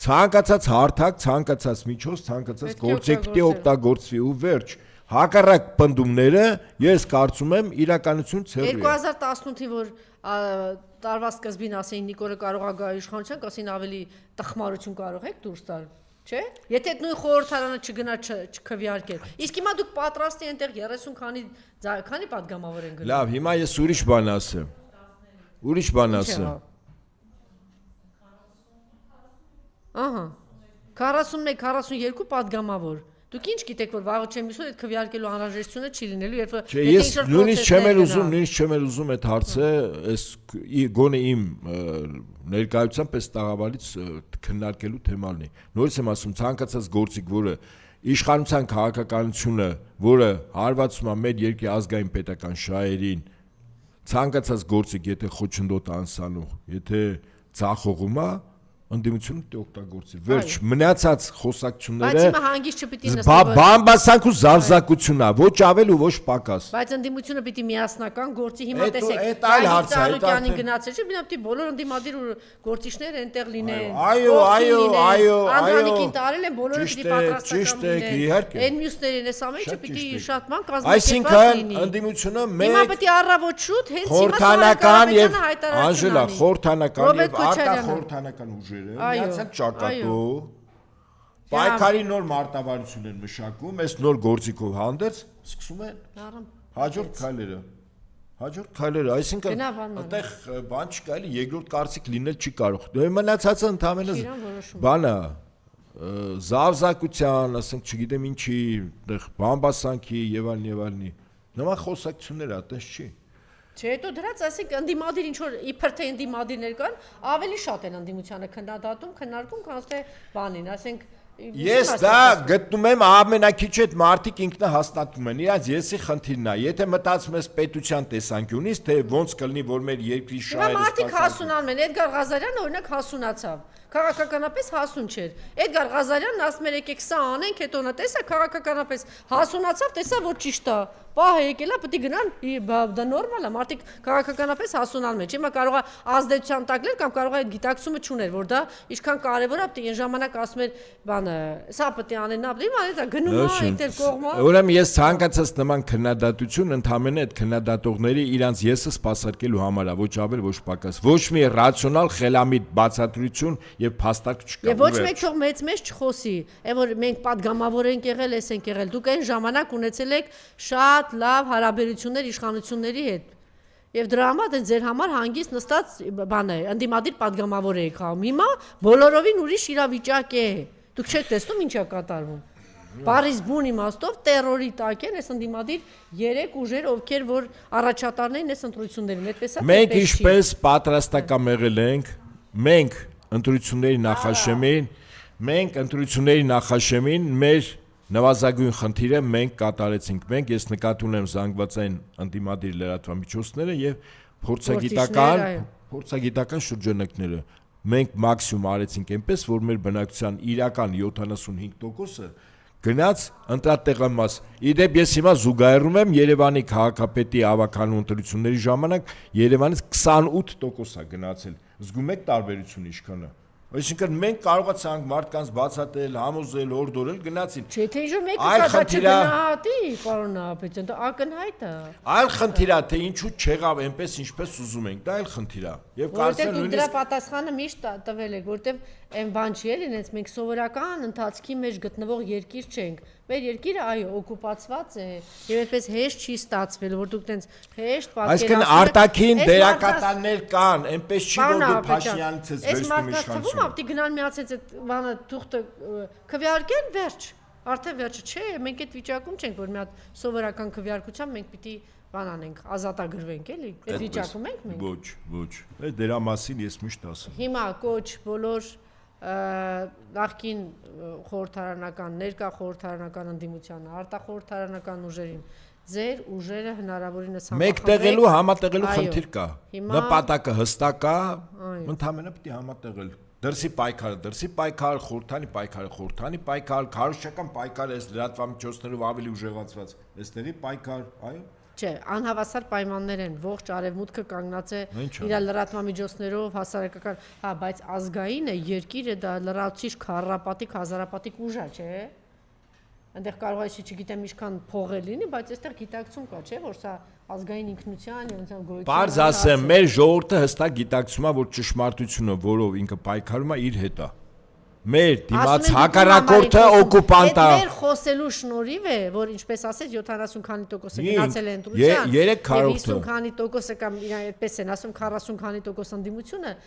Ցանկացած հարթակ, ցանկացած միջոց, ցանկացած գործիքի օգտագործվի ու վերջ։ Հակառակ պնդումները ես կարծում եմ իրականություն ցերու է։ 2018-ին որ տարվա սկզբին ասեին Նիկոլը կարող է գա իշխանության, ասին ավելի տխմարություն կարող եք դուրս տալ, չէ՞։ Եթե նույն խորհրդարանը չգնա չքվեարկել։ Իսկ հիմա դուք պատրաստ եք այնտեղ 30 քանի падգամավոր են գնում։ Լավ, հիմա ես ուրիշ բան ասեմ։ Ահա 41-42 падգամավոր։ Դուք ինչ գիտեք, որ վաղը չեմ հուսով այդ քվեարկելու անհրաժեշտությունը չի լինելու, երբ ես նույնիսկ չեմ ուզում այդ հարցը, այս գոնե իմ ներկայությամբ այս տաղավարից քննարկելու թեման է։ Նորից եմ ասում, ցանկացած գործիք, որը իշխանության քաղաքականությունը, որը հարվածում է մեր երկրի ազգային պետական շահերին, ցանկացած գործիք, եթե խոչընդոտ անսանող, եթե ցախողում է, ընդդիմությունը դե օգտագործի։ Վերջ մնացած խոսակցությունները բայց հիմա հանգիստ չպիտի նստի բամբասանք ու զարզակությունն է, ոչ ավել ու ոչ պակաս։ Բայց ընդդիմությունը պիտի միասնական գործի, հիմա տեսեք։ Այդ այլ հարց է, Ալուկյանին գնացել չէ, բնավ պիտի բոլոր ընդդիմադիր ու գործիչները այնտեղ լինեն։ Այո, Անդրանիկին տարել են, բոլորը պիտի պատրաստական լինեն։ Այն մյուսներին էս ամենը պիտի շատ ման կազմակերպված լինի։ Այսինքն ընդդիմությունը հիմա պիտի առավոտ շուտ հենց հիմա խորհրդանական եւ Անժելա, խորհրդանական եւ արտախորհրդանական ուժերը միացած ճակատով պայքարի նոր մարտավարություն են մշակում, այս նոր գործիքով հանդերձ սկսում են հաջորդ քայլերը, այսինքն այդտեղ բան չկա, էլի երկրորդ կարծիք լինել չի կարող։ Դե մնացածը ընդհանրապես բան է, զավզակության, ասենք, չգիտեմ ինչի, այդտեղ բամբասանքի եւ այլնի։ Նման խոսակցություններ է, այդպես չի։ Չէ, հետո դրանց ասենք ընդդիմադիր ինչ որ իբր թե ընդդիմադիրներ կան, ավելի շատ են ընդդիմությանը քննադատում, քննարկում, քան թե բանին, ասենք ես դա գտնում եմ ամենակիչը այդ մարդիկ ինքնահաստատում են, իրանց եսի խնդիրն է, եթե մտածում ես պետության տեսանկյունից, թե ոնց կլինի, որ մեր երկրի շահերը մարդիկ հասունանում են, Էդգար Ղազարյանը օրինակ հասունացավ, քաղաքականապես հասուն չէր։ Էդգար Ղազարյանն ասում էր եկեք սա անենք, հետո նա տեսա քաղաքականապես հասունացավ, տեսա որ ճիշտ է։ Պահը եկելա, պետք է գնան, դա նորմալ է, մարդիկ քաղաքականապես հասունանում են, չէ՞, հիմա կարող է ազդեցության տակ լինել կամ կարող է այդ գիտակցումը չուներ, որ դա ինչքան կարևոր է, պետք է այն ժամանակ ասում էր, բանը, սա պետք է անեն, հիմա դա գնում է, այդտեղ կողմը։ Ուրեմն ես ցանկացած նման քննադատություն ընդհանրապես այդ քննադատողների իրանց եսը սпасարկելու համար է, ոչ ավել, ոչ պակաս, ոչ մի ռացիոնալ խելամիտ բացատրություն եւ փաստարկ չկա։ Եվ ոչ մեկ թող մեծ չխոսի, այն որ մենք падգամավոր ենք եղել, էս ենք եղել, դուք այն ժամանակ ունեցել եք շատ լավ հարաբերություններ իշխանությունների հետ։ Եվ դրա համար դե ձեր համար հանգիստ նստած բան է, ընդդիմադիր падգամավոր եք խաղում։ Հիմա բոլորովին ուրիշ իրավիճակ է։ Դուք չեք տեսնում ինչա կատարվում։ Պարիզ բուն իմաստով տերորի տակ են այս ընդդիմադիր 3 ուժեր, ովքեր որ առաջատարներն այս ընտրություններին, այդպես է։ Մենք ինչպես պատրաստական եղել ենք, մենք ընտրությունների նախաշեմին մեր նվազագույն խնդիրը մենք կատարեցինք։ Ես նկատի ունեմ զանգվածային ընդդիմադիր լրատվամիջոցները եւ փորձագիտական շրջանակները։ Մենք մաքսիմում արեցինք այնպես, որ մեր բնակչության իրական 75%-ը գնաց ընտրատեղամաս։ Իդեպ ես հիմա զուգահեռում եմ Երևանի քաղաքապետի ավականու ընտրությունների ժամանակ Երևանից 28% է գնացել։ Զգում եք տարբերությունը ինչքան է։ Այսինքն մենք կարողացանք մարդկանց բացատրել, համոզել, հորդորել, գնացին։ Չէ, թե ինչ մեկը կա չգնահատի, պարոն Նահապետյան, դա ակնհայտ է։ Այլ խնդիր է, թե ինչու չեղավ այնպես ինչպես ուզում ենք, դա այլ խնդիր է։ Եվ կարծեմ նույնիսկ դրա պատասխանը միշտ տվել եք, որտեվ այն բան չի էլի, ինձ մենք սովորական ընթացքի մեջ գտնվող երկիր չենք։ Մեր երկիրը այո օկուպացված է եւ այդպես հեշտ չի ստացվել, որ դուք տենց հեշտ պատկերացնում եք։ Այսինքն արտաքին դերակատարներ կան, այնպես չի որ դու Փաշինյանից ես վերցնում իշխանությունը։ Ապտի գնան միացած այդ բանը թուղթը քվեարկեն վերջ։ Արդեն վերջը չէ, մենք այդ վիճակում չենք, որ մի հատ սովորական քվեարկությամբ մենք պիտի բան անենք, ազատագրվենք, էլի։ Այդ վիճակում ենք մենք։ Ոչ։ Այդ դրա մասին ես միշտ ասում։ Հիմա կոչ բոլոր նախկին խորհրդարանական, ներկա խորհրդարանական ընդդիմությանը, արտախորհրդարանական ուժերին, ձեր ուժերը հնարավորինս մեկտեղելու, համատեղելու խնդիր կա։ Նպատակը հստակ է, ընդհանրապես պիտի համատեղել։ Դրսի պայքար, խորհրդանի պայքար, քարոզչական պայքար, այս լրատվամիջոցներով ավելի ուժեղացված, այստեղի պայքար, այո։ Չէ, անհավասար պայմաններ են, ողջ արևմուտքը կանգնած է իր լրատվամիջոցներով, հասարակական, հա, բայց ազգային է, երկիրը դա լրացուցիչ քառապատիկ, հազարապատիկ ուժ է, չէ։ Այնտեղ կարող է չգիտեմ ինչքան փող է լինի, բայց այստեղ գիտակցում կա, չէ, որ սա ազգային ինքնության եւ գոյության։ Պարզ ասեմ, մեր ժողովուրդը հստակ գիտակցում է, որ ճշմարտությունը, որով ինքը պայքարում է, իր հետ է։ Մեր դիմաց հակառակորդը օկուպանտ է։ Մեր խոսելու շնորհիվ է, որ ինչպես ասեց 70 քանի տոկոսը գնացել է ընտրության։ 3 քանի տոկոսը կամ այդպես են ասում 40 քանի տոկոս ընդդիմությունը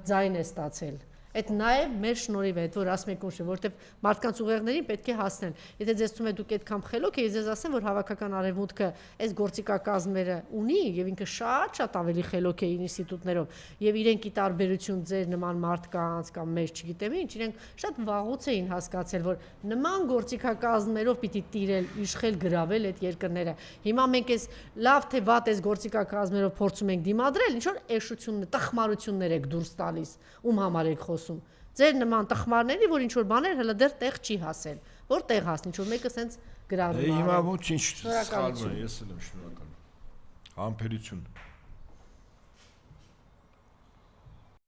ձայն է ստացել։ Այդ նաև մեր շնորհիվ է, որ ասում եք ուշը, որտեվ մարդկանց ուղեղներին պետք է հասնեն։ Եթե ձեզ թվում է դուք այդքան խելոք եք, ես ձեզ ասեմ, որ հավաքական արևմուտքը այս գործիքակազմերը ունի եւ ինքը շատ ավելի խելոք է ինստիտուտներով եւ իրենք ի տարբերություն ձեր նման մարդկանց կամ մեր, չգիտեմ ինչ, իրենք շատ վաղուց էին հասկացել, որ նման գործիքակազմերով պիտի տիրել, իշխել, գրավել այդ երկրները։ Հիմա մենք այս լավ թե վատ այս գործիքակազմերով փորձում ենք դիմադրել, ինչ որ էշություններ, տխմարություններ եք դուրս տալիս, ում համար եք խոսում։ Ձեր նման տխմարների, որ ինչ որ բաներ հələ դեռ տեղ չի հասել, որ տեղ հասնի, ինչ որ մեկը սենց գրառում է։ Հիմա ոչինչ սխալվում է, ես էլ եմ շնորհակալ։ Համբերություն։